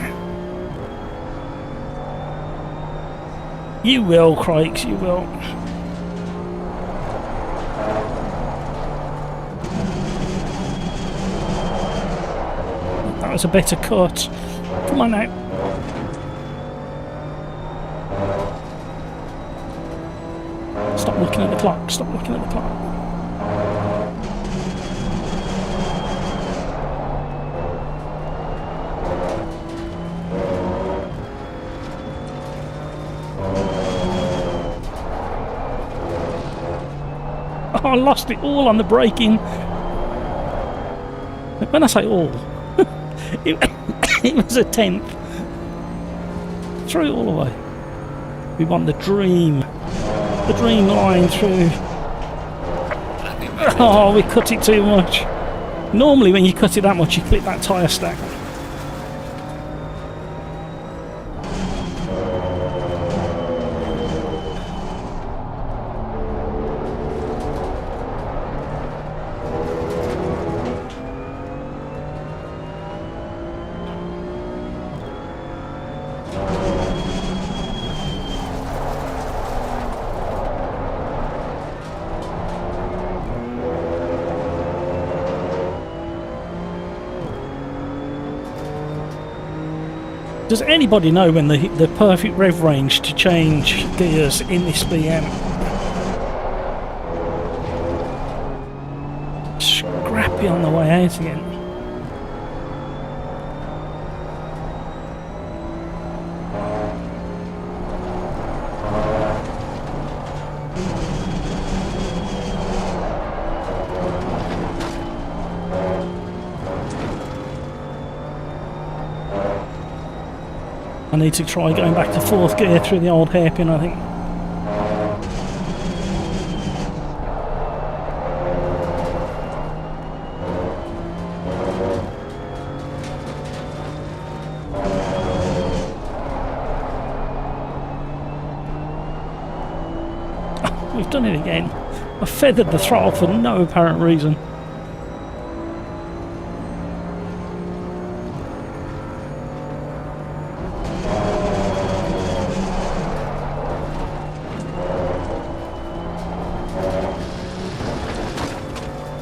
[SPEAKER 1] You will, Craigs, you will. That was a better cut. Come on now. Stop looking at the clock, stop looking at the clock. Oh, I lost it all on the braking. When I say all, it was a tenth. Threw it all away. We want the dream line through. Oh, we cut it too much. Normally when you cut it that much, you clip that tyre stack. Does anybody know when the perfect rev range to change gears in this BM? Scrappy on the way out again. I need to try going back to fourth gear through the old hairpin, I think. Oh, we've done it again. I feathered the throttle for no apparent reason.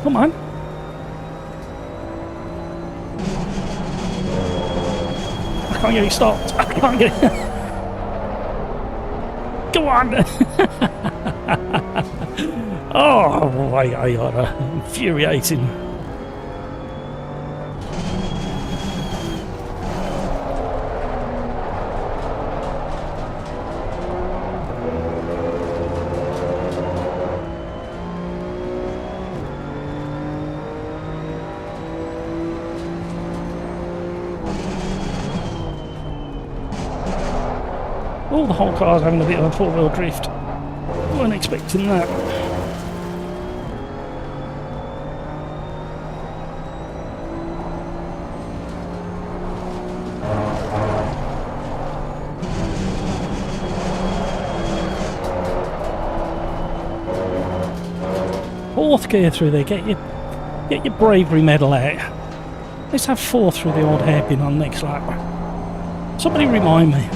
[SPEAKER 1] Come on. I can't get it stopped. I can't get it. Go on. Oh, I infuriating. Oh, the whole car's having a bit of a four-wheel drift. Weren't expecting that. Fourth gear through there, get your bravery medal out. Let's have fourth through the old hairpin on next lap. Somebody remind me.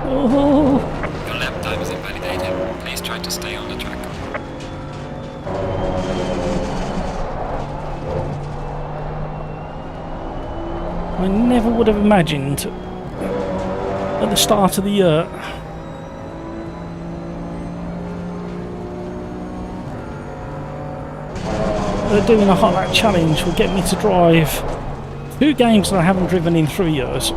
[SPEAKER 1] Oh.
[SPEAKER 2] Your lap time is invalidated. Please try to stay on the track.
[SPEAKER 1] I never would have imagined at the start of the year that doing a hot lap challenge would get me to drive 2 games that I haven't driven in 3 years.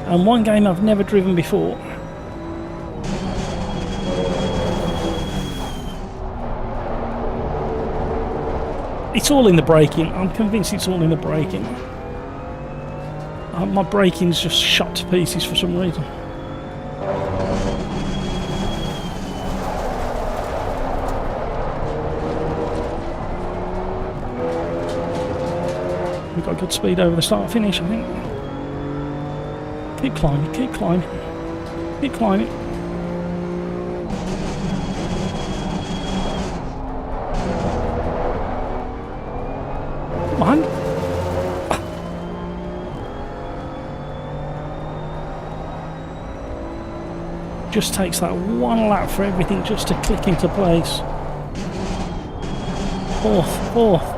[SPEAKER 1] And 1 game I've never driven before. It's all in the braking. I'm convinced it's all in the braking. My braking's just shot to pieces for some reason. We've got good speed over the start finish, I think. Keep climbing, keep climbing, keep climbing. Come on. Just takes that 1 lap for everything just to click into place. Fourth.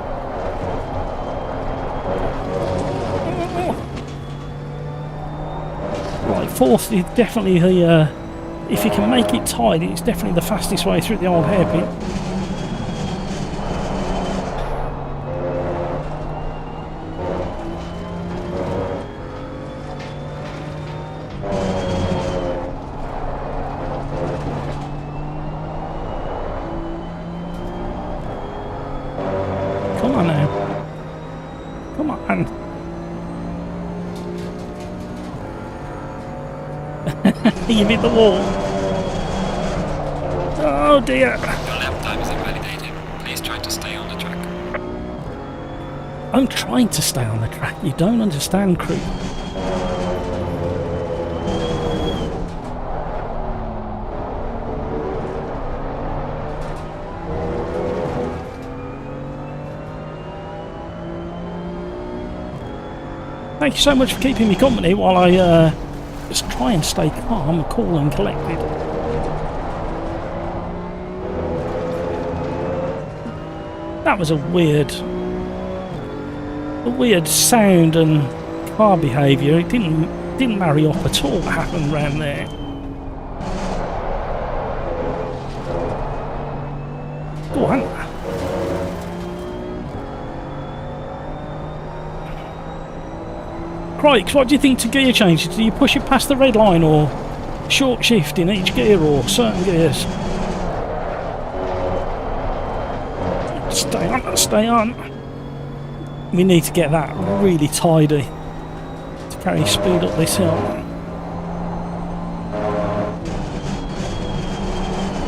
[SPEAKER 1] Right, fourth is definitely the, if you can make it tight, it's definitely the fastest way through the old hairpin. Come on now. Come on. You hit the wall. Oh dear.
[SPEAKER 2] Your lap time is invalidated. Please try to stay on the track.
[SPEAKER 1] I'm trying to stay on the track. You don't understand, crew. Thank you so much for keeping me company while I just try and stay calm, cool and collected. That was a weird sound and car behaviour. It didn't marry up at all what happened around there. Go on. Crikes, what do you think to gear changes? Do you push it past the red line or short shift in each gear or certain gears? Stay on. We need to get that really tidy to carry speed up this hill.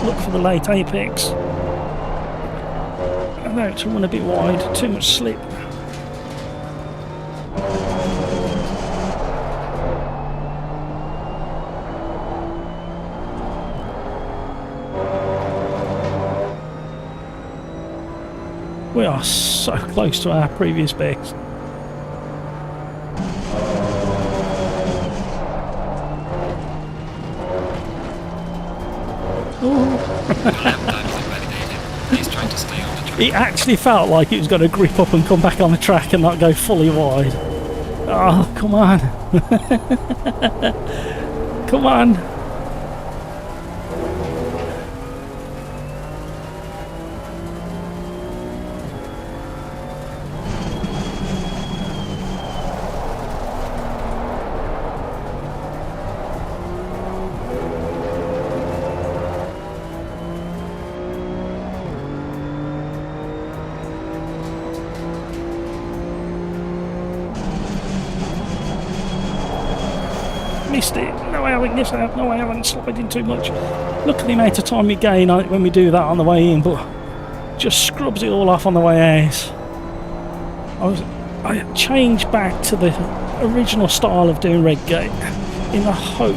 [SPEAKER 1] Look for the late apex. About to run a bit wide, too much slip. We are so close to our previous best. It actually felt like it was going to grip up and come back on the track and not go fully wide. Oh, come on. Come on. Missed it. No, I haven't missed out. No, I haven't sliding too much. Look at the amount of time we gain when we do that on the way in, but just scrubs it all off on the way out. I changed back to the original style of doing Redgate in the hope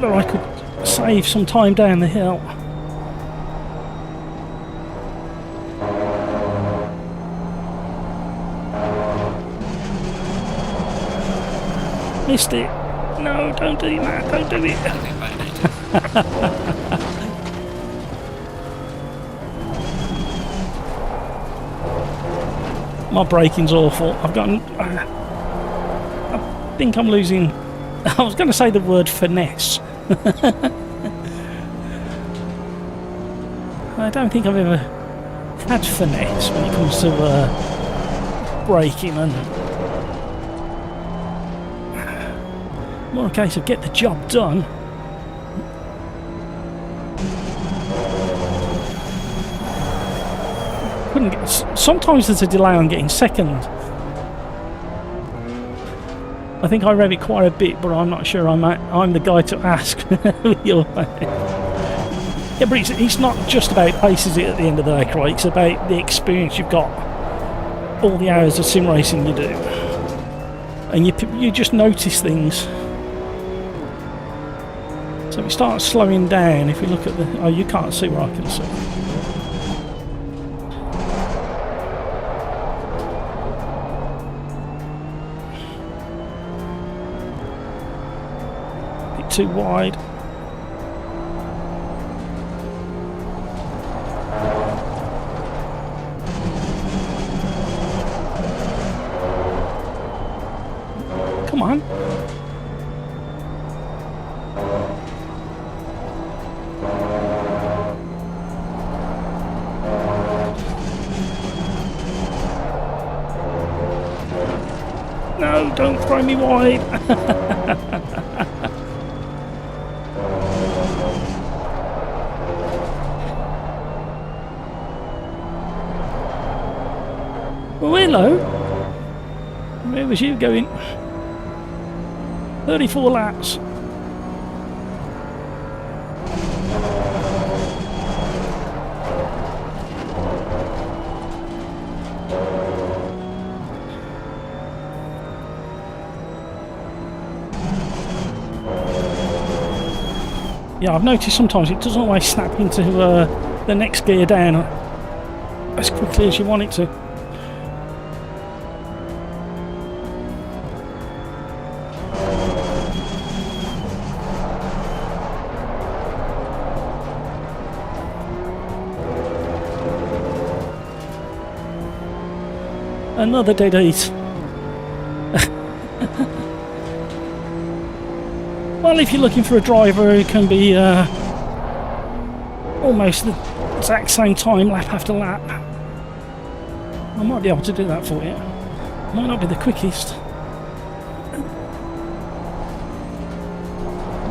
[SPEAKER 1] that I could save some time down the hill. Missed it. No, don't do that. Don't do it. My braking's awful. I think I'm losing. I was going to say the word finesse. I don't think I've ever had finesse when it comes to braking, and more a case of get the job done. Sometimes there's a delay on getting second. I think I rev it quite a bit, but I'm not sure I'm the guy to ask. Yeah, but it's not just about pace, is it, at the end of the day, Craig? It's about the experience you've got, all the hours of sim racing you do, and you just notice things. So we start slowing down. If we look at the... Oh, you can't see where I can see. Bit too wide. Come on. No, don't throw me wide. Well, hello. Where was you going? 34 laps. Yeah, I've noticed sometimes it doesn't always snap into the next gear down as quickly as you want it to. Another dead heat. Well, if you're looking for a driver who can be almost the exact same time lap after lap, I might be able to do that for you. Might not be the quickest.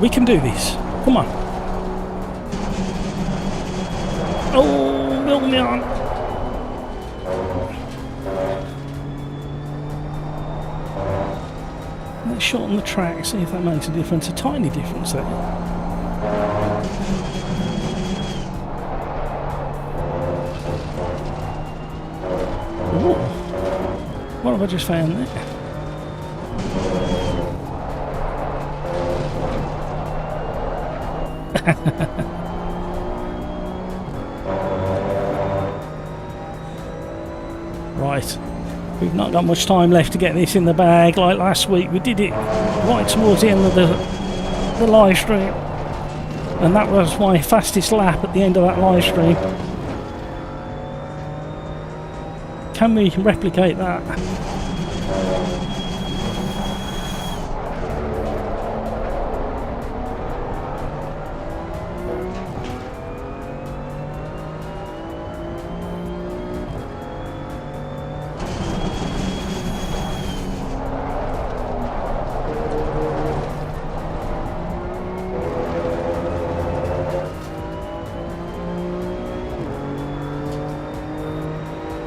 [SPEAKER 1] We can do this. Come on. Oh, build me on. Let's shorten the track, see if that makes a difference. A tiny difference there. Ooh. What have I just found there? Right. We've not got much time left to get this in the bag. Like last week, we did it right towards the end of the live stream, and that was my fastest lap at the end of that live stream. Can we replicate that?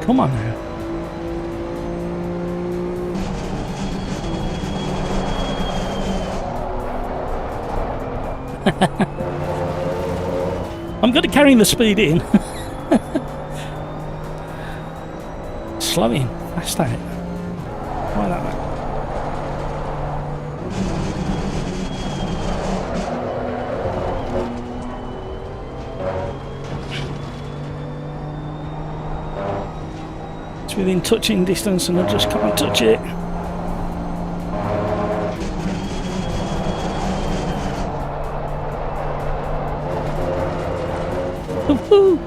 [SPEAKER 1] Come on now. I'm good at carrying the speed in. Slow in, fast out. Why that way? It's within touching distance and I just can't touch it. Woohoo!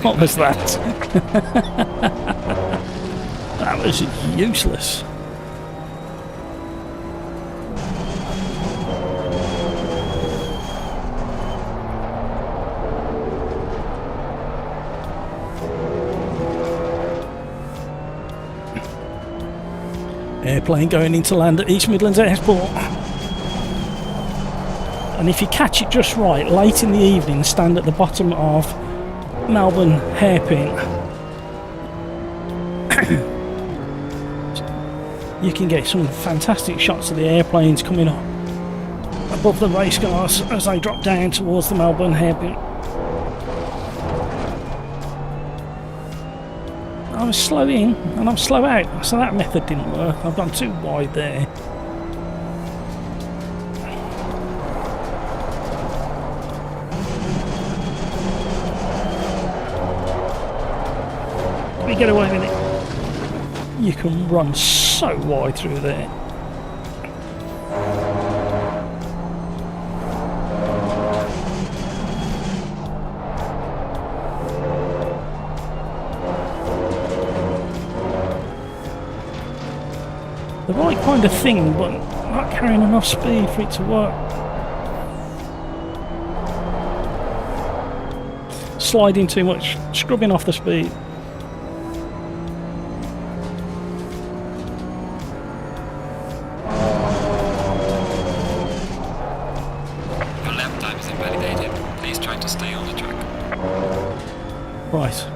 [SPEAKER 1] What was that? That was useless. Airplane going into land at East Midlands Airport. And if you catch it just right, late in the evening, stand at the bottom of Melbourne hairpin. You can get some fantastic shots of the airplanes coming up above the race cars as they drop down towards the Melbourne hairpin. I was slow in and I'm slow out, so that method didn't work. I've gone too wide there. You get away with it. You can run so wide through there. The right kind of thing, but not carrying enough speed for it to work. Sliding too much, scrubbing off the speed. Right.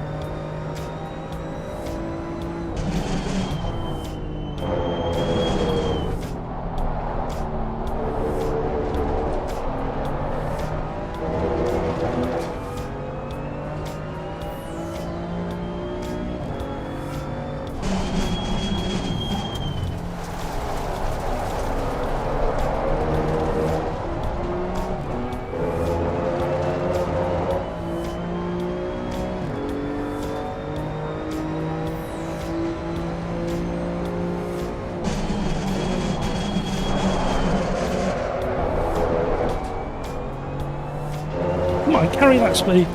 [SPEAKER 1] Come on, carry that speed.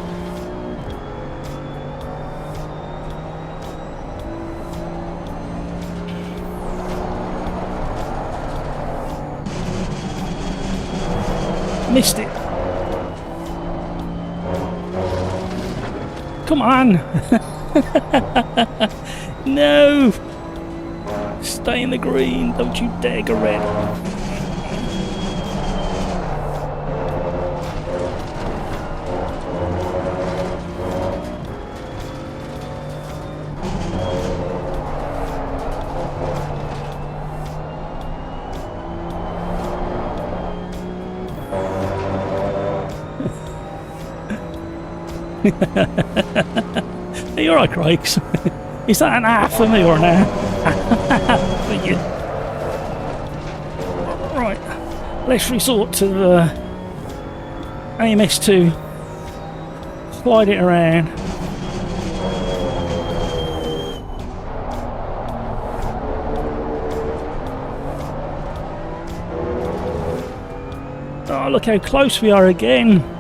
[SPEAKER 1] Missed it. Come on. No. Stay in the green. Don't you dare go red. Are you alright, Craig? Is that an A for me or an A? For you. Right, let's resort to the AMS2. Slide it around. Oh, look how close we are again.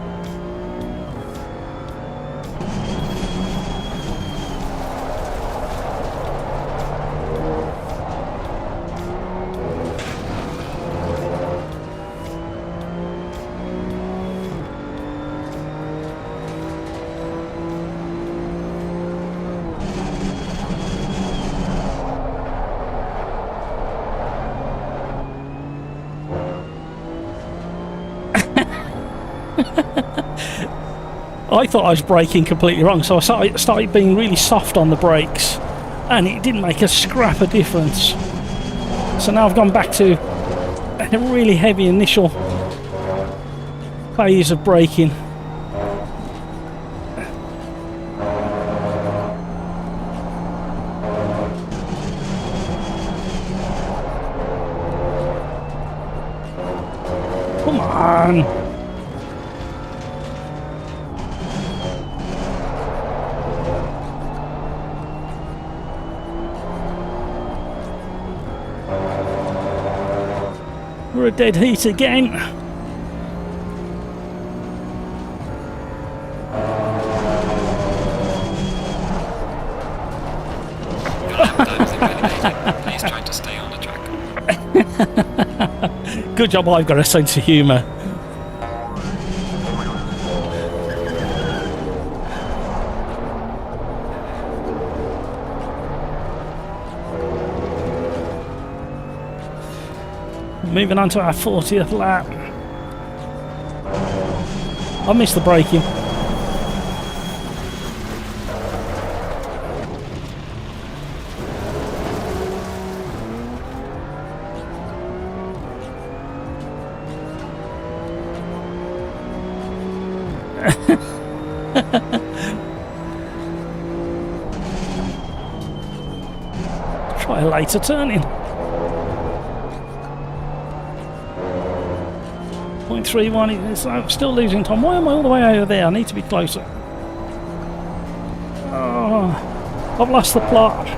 [SPEAKER 1] I thought I was braking completely wrong, so I started being really soft on the brakes, and it didn't make a scrap of difference. So now I've gone back to a really heavy initial phase of braking. Come on! We're a dead heat again.
[SPEAKER 2] That was invalidating. Please try to stay on the track.
[SPEAKER 1] Good job I've got a sense of humour. Moving on to our 40th lap. I missed the braking. Try a later turning. 0.31, I'm still losing time. Why am I all the way over there? I need to be closer. Oh, I've lost the plot.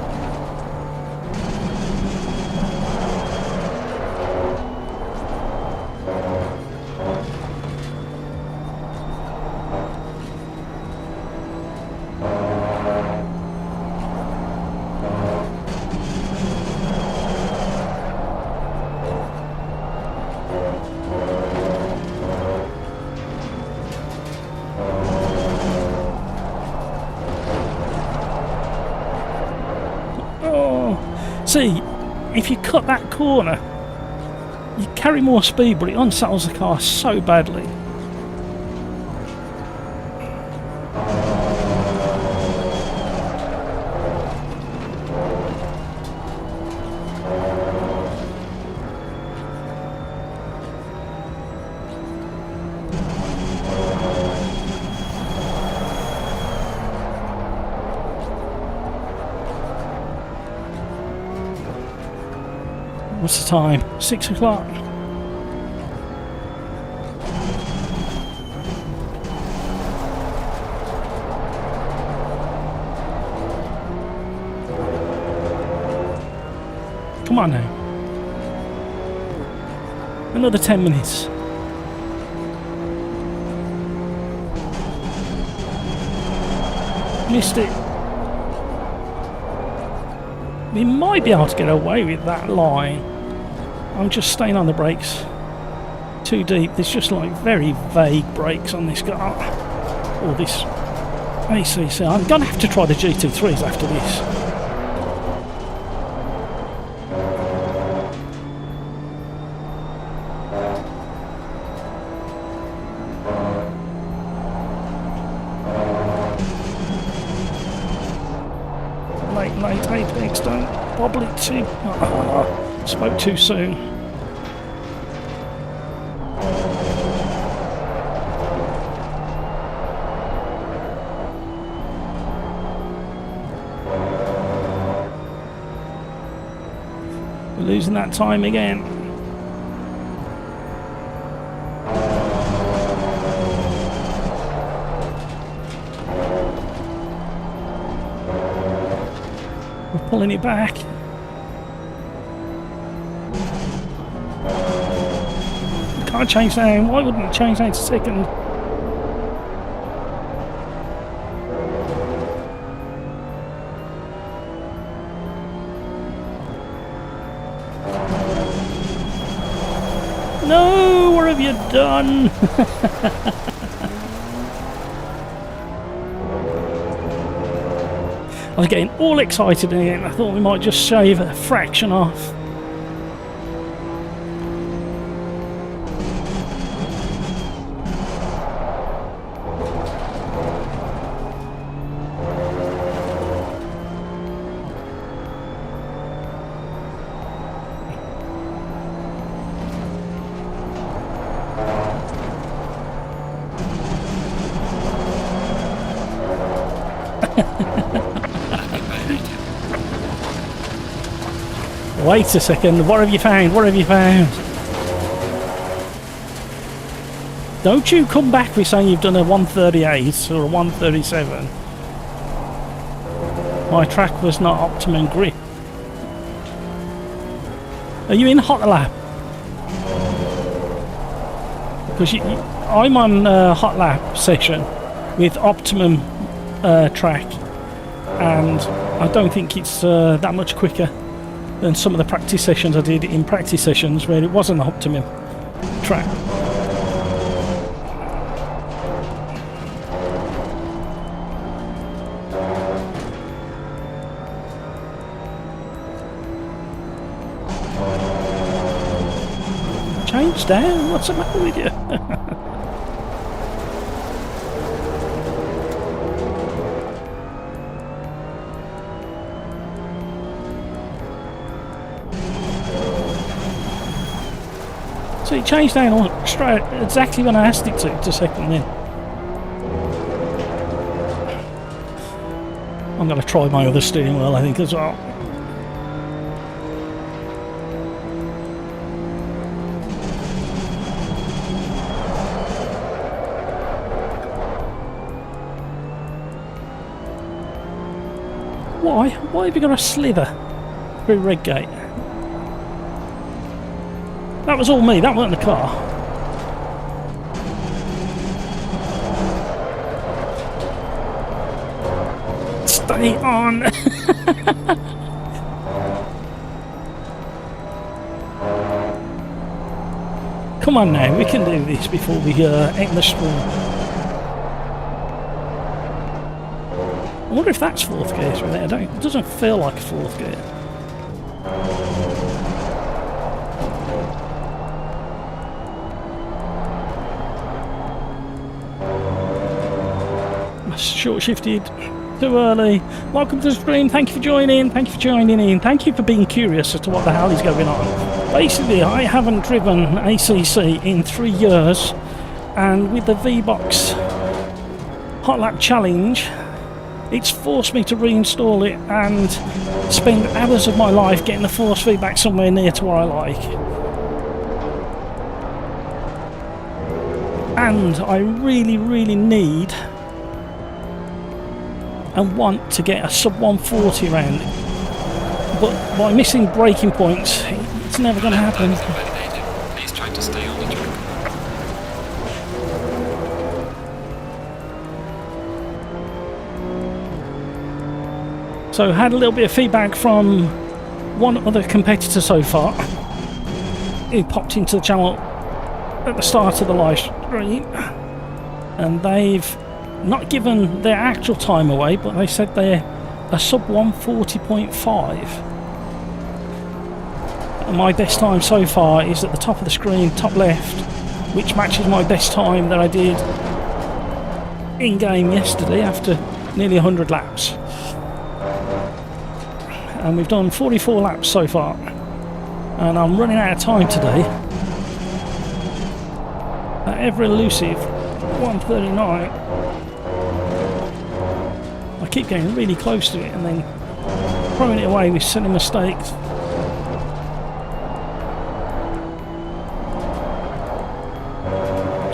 [SPEAKER 1] See, if you cut that corner, you carry more speed, but it unsettles the car so badly. What's the time? 6 o'clock. Come on now. Another 10 minutes. Missed it. We might be able to get away with that line. I'm just staying on the brakes too deep. There's just like very vague brakes on this car. Or this ACC. I'm going to have to try the GT3s after this. Late apex, don't bobble it too. Oh, spoke too soon. We're losing that time again. Pulling it back. Can't change down. Why wouldn't it change down to second? No, what have you done? I was getting all excited again. I thought we might just shave a fraction off. Wait a second, what have you found? What have you found? Don't you come back with saying you've done a 138 or a 137. My track was not optimum grip. Are you in hot lap? Because I'm on hot lap session with optimum track, and I don't think it's that much quicker than some of the practice sessions I did in practice sessions where it wasn't optimum track. Change down, what's the matter with you? So it changed down straight exactly when I asked it to second in. I'm going to try my other steering wheel, I think, as well. Why? Why have you got a slither through Redgate? That was all me, that wasn't the car. Stay on! Come on now, we can do this before we end the stream. I wonder if that's fourth gear through there. It doesn't feel like a fourth gear. Short shifted too early. Welcome to the stream. Thank you for joining. Thank you for joining in. Thank you for being curious as to what the hell is going on. Basically, I haven't driven ACC in 3 years, and with the VBOX Hot Lap Challenge, it's forced me to reinstall it and spend hours of my life getting the force feedback somewhere near to what I like. And I really, really need and want to get a sub 140 round, but by missing braking points, it's never going to happen.
[SPEAKER 2] Please try to stay on the track.
[SPEAKER 1] So had a little bit of feedback from one other competitor so far, who popped into the channel at the start of the live stream, and they've not given their actual time away, but they said they're a sub 140.5. And my best time so far is at the top of the screen, top left, which matches my best time that I did in game yesterday after nearly 100 laps. And we've done 44 laps so far, and I'm running out of time today. That ever elusive 139. I keep getting really close to it and then throwing it away with silly mistakes.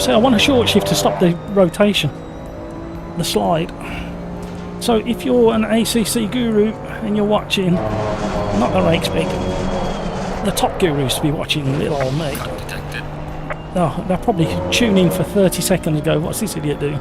[SPEAKER 1] So I want a short shift to stop the rotation, the slide. So if you're an ACC guru and you're watching, not that I expect the top gurus to be watching little old me. Oh, they're probably tuning for 30 seconds ago. What's this idiot doing?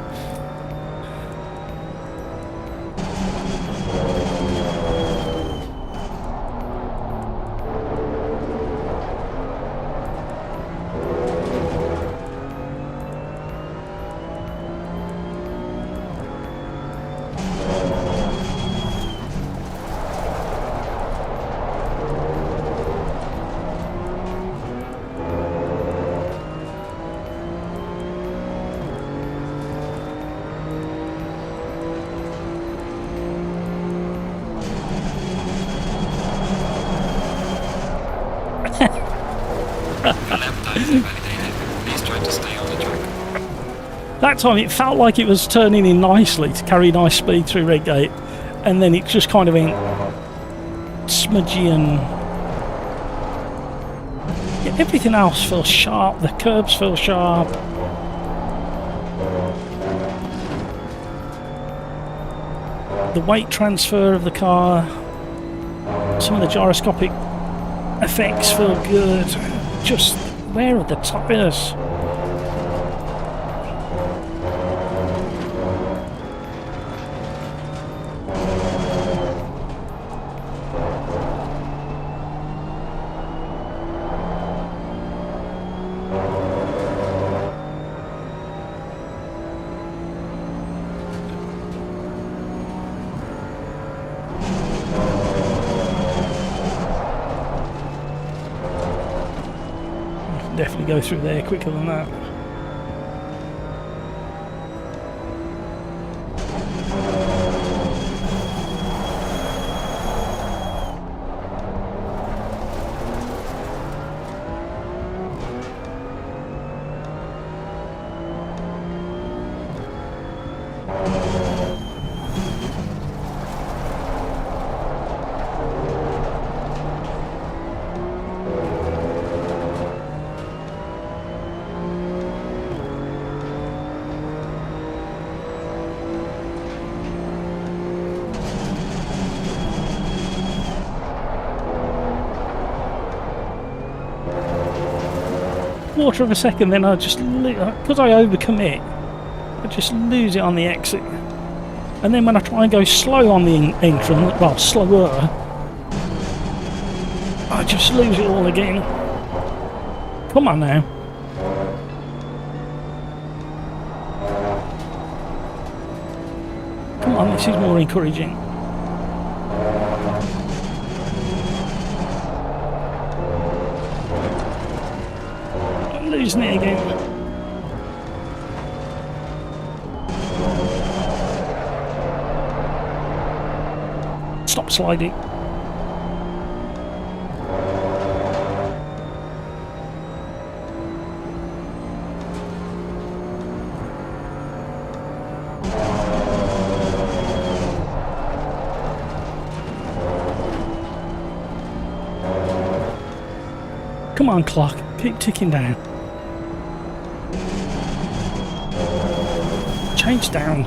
[SPEAKER 1] That time it felt like it was turning in nicely to carry nice speed through Redgate, and then it just kind of went smudgy and Everything else feels sharp, the curbs feel sharp. The weight transfer of the car, some of the gyroscopic effects feel good. Just where are the tyres? Definitely go through there quicker than that. Quarter of a second, then I just, because I overcommit, I just lose it on the exit. And then when I try and go slow on the entrance, well, slower, I just lose it all again. Come on now. Come on, this is more encouraging. Losing it again. Stop sliding. Come on, clock. Keep ticking down. Change down.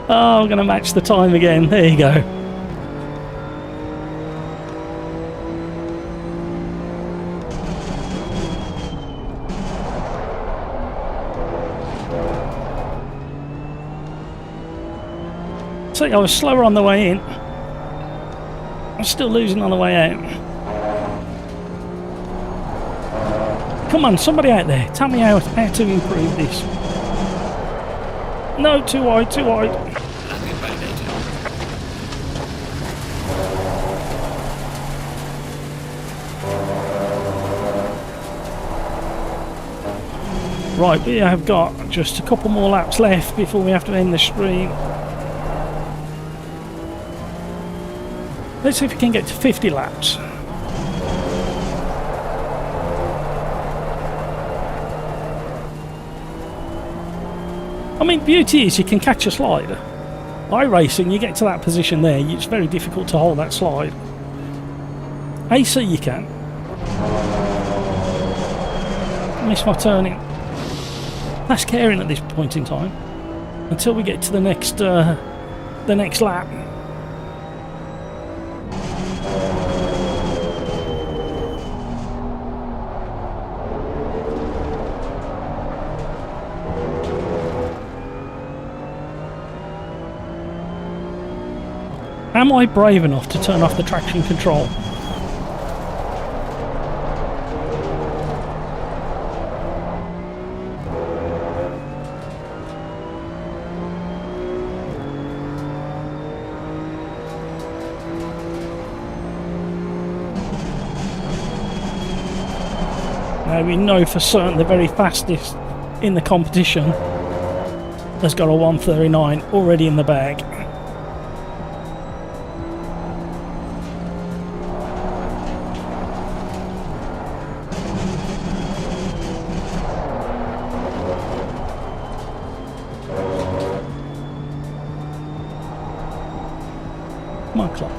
[SPEAKER 1] Oh, I'm going to match the time again. There you go. See, I was slower on the way in. I'm still losing on the way out. Come on, somebody out there, tell me how to improve this. No, too wide, too wide. Right, we have got just a couple more laps left before we have to end the stream. Let's see if we can get to 50 laps. I mean, beauty is you can catch a slide. iRacing, you get to that position there, it's very difficult to hold that slide. AC you can. Miss my turning. That's caring at this point in time. Until we get to the next lap. Am I brave enough to turn off the traction control? Now we know for certain the very fastest in the competition has got a 1:39 already in the bag. my clock.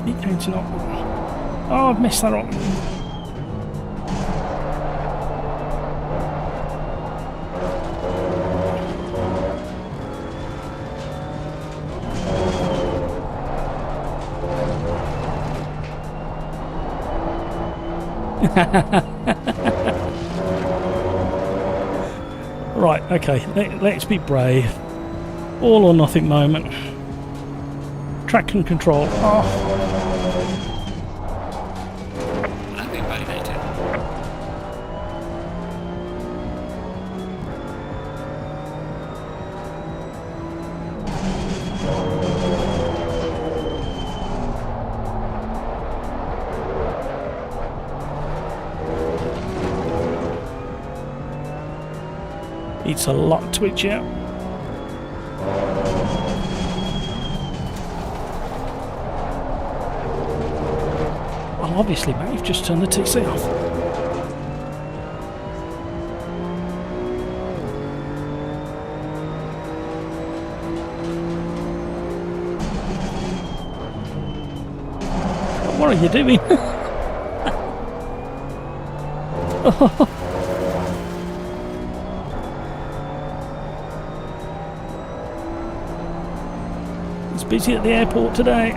[SPEAKER 1] Keep counting up. Oh, I've messed that up. Right, okay, let's be brave. All or nothing moment. Traction control. Oh.
[SPEAKER 2] Lap invalidated.
[SPEAKER 1] It's a lot twitch out. Well, obviously, mate, you've just turned the TC off. What are you doing? It's busy at the airport today.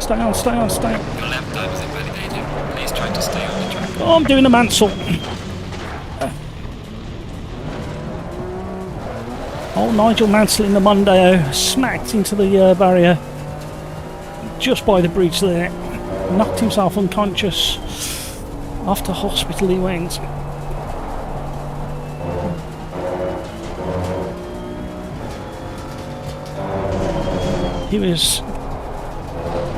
[SPEAKER 1] Stay on, stay on, stay on.
[SPEAKER 2] Your lap time is invalidated. Please try to stay on the track.
[SPEAKER 1] Oh, I'm doing a Mansell. Oh, Nigel Mansell in the Mondeo, smacked into the barrier just by the bridge there. Knocked himself unconscious. Off to hospital he went. He was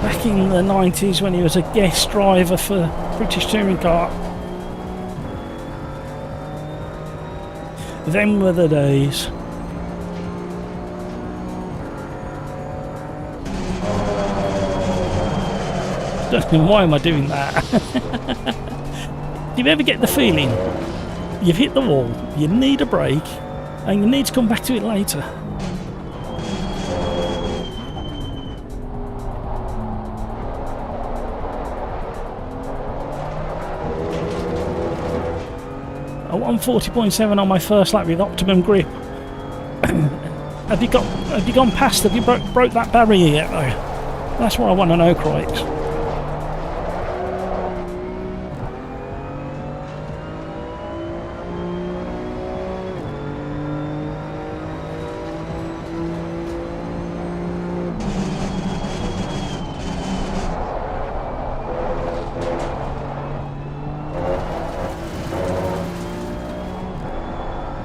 [SPEAKER 1] back in the 90s when he was a guest driver for British Touring Car. Them were the days. Don't know why am I doing that. Do you ever get the feeling you've hit the wall, you need a break, and you need to come back to it later? A 140.7 on my first lap with optimum grip. Have you gone past? Have you broke that barrier yet though? That's what I want to know, Croix.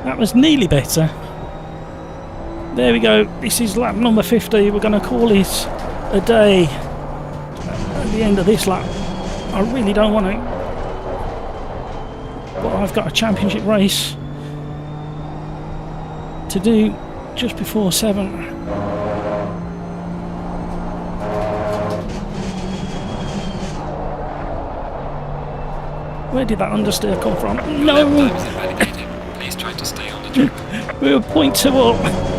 [SPEAKER 1] That was nearly better. There we go. This is lap number 50. We're going to call it a day at the end of this lap. I really don't want to, but I've got a championship race to do just before 7. Where did that understeer come from? No!
[SPEAKER 2] Lap time is invalidated. Please try to stay on the track.
[SPEAKER 1] We were 0.2 up.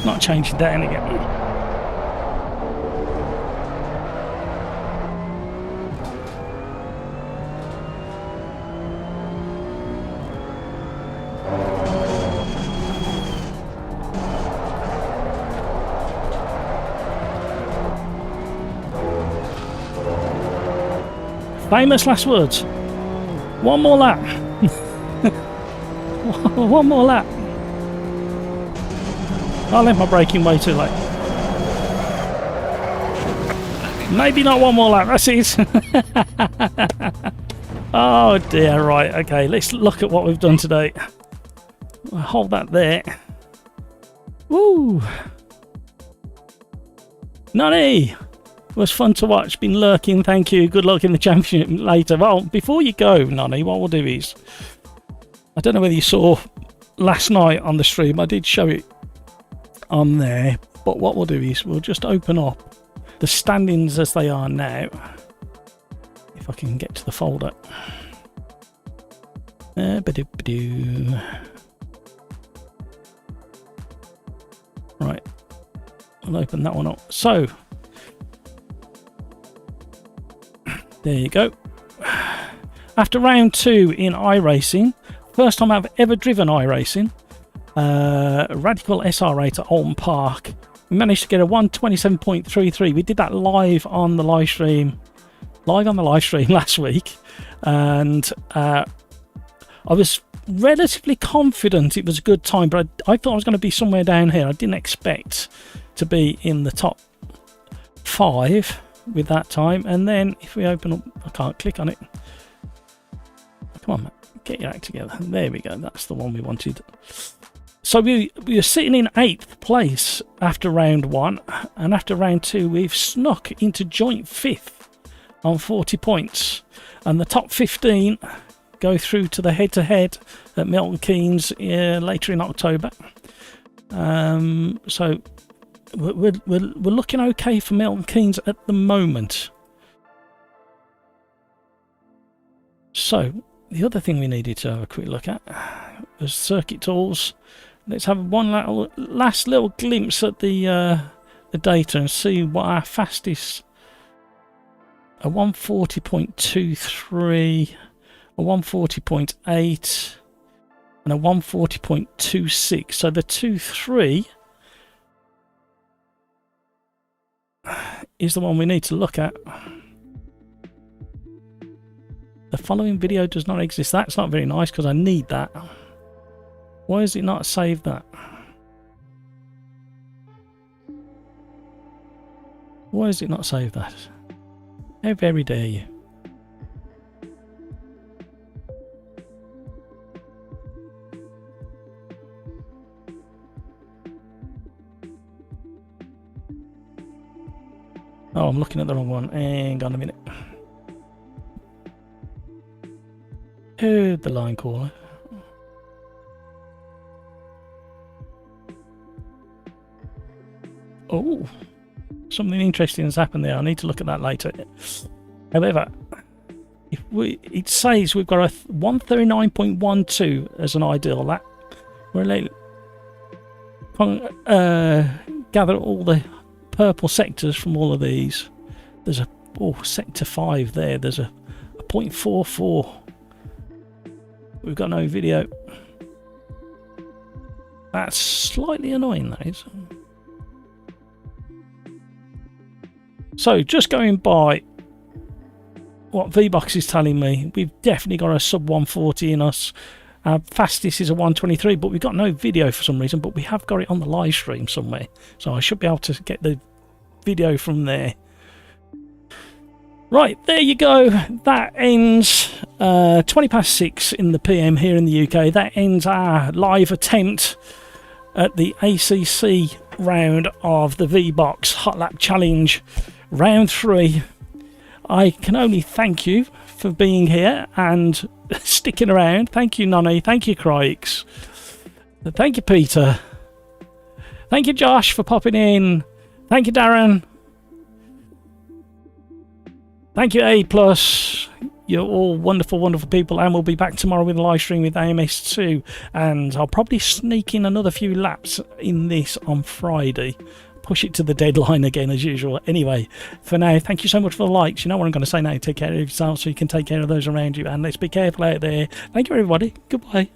[SPEAKER 1] Not changing down again. Famous last words. One more lap. One more lap. I left my braking way too late. Maybe not one more lap, that's it. Oh dear, right, okay, let's look at what we've done today. I'll hold that there. Woo! Nonny! It was fun to watch. Been lurking. Thank you. Good luck in the championship later. Well, before you go, Nonny, what we'll do is, I don't know whether you saw last night on the stream. I did show it on there. But what we'll do is we'll just open up the standings as they are now. If I can get to the folder. Right. I'll open that one up. So, there you go. After round 2 in iRacing, first time I've ever driven iRacing, Radical SR8 at Alton Park. We managed to get a 127.33. We did that live on the live stream last week, and I was relatively confident it was a good time, but I thought I was going to be somewhere down here. I didn't expect to be in the top 5 with that time. And then if we open up, I can't click on it. Come on, get your act together. There we go. That's the one we wanted. So we are sitting in 8th place after round 1, and after round 2 we've snuck into joint 5th on 40 points, and the top 15 go through to the head-to-head at Milton Keynes later in October. So we're looking okay for Milton Keynes at the moment. So the other thing we needed to have a quick look at was circuit tools. Let's have one last little glimpse at the data and see what our fastest, a 140.23, a 140.8 and a 140.26. So the 2.3 is the one we need to look at. The following video does not exist. That's not very nice because I need that. Why is it not saved that? Why is it not saved that? How very dare you? Oh, I'm looking at the wrong one. Hang on a minute. Heard the line caller. Oh, something interesting has happened there. I need to look at that later. However, it says we've got a 139.12 as an ideal. That we're gather all the purple sectors from all of these. There's a sector 5 there. There's a 0.44. We've got no video. That's slightly annoying, that is. So, just going by what VBOX is telling me, we've definitely got a sub 140 in us. Our fastest is a 123, but we've got no video for some reason, but we have got it on the live stream somewhere. So I should be able to get the video from there. Right, there you go. That ends 6:20 in the PM here in the UK. That ends our live attempt at the ACC round of the VBOX Hot Lap Challenge, round 3. I can only thank you for being here and sticking around. Thank you, Nonny. Thank you, Crikes. Thank you, Peter. Thank you, Josh, for popping in. Thank you, Darren. Thank you, A+. You're all wonderful, wonderful people, and we'll be back tomorrow with a live stream with AMS2, and I'll probably sneak in another few laps in this on Friday. Push it to the deadline again as usual. Anyway, for now, thank you so much for the likes. You know what I'm going to say now. Take care of yourself so you can take care of those around you, and let's be careful out there. Thank you, everybody. Goodbye.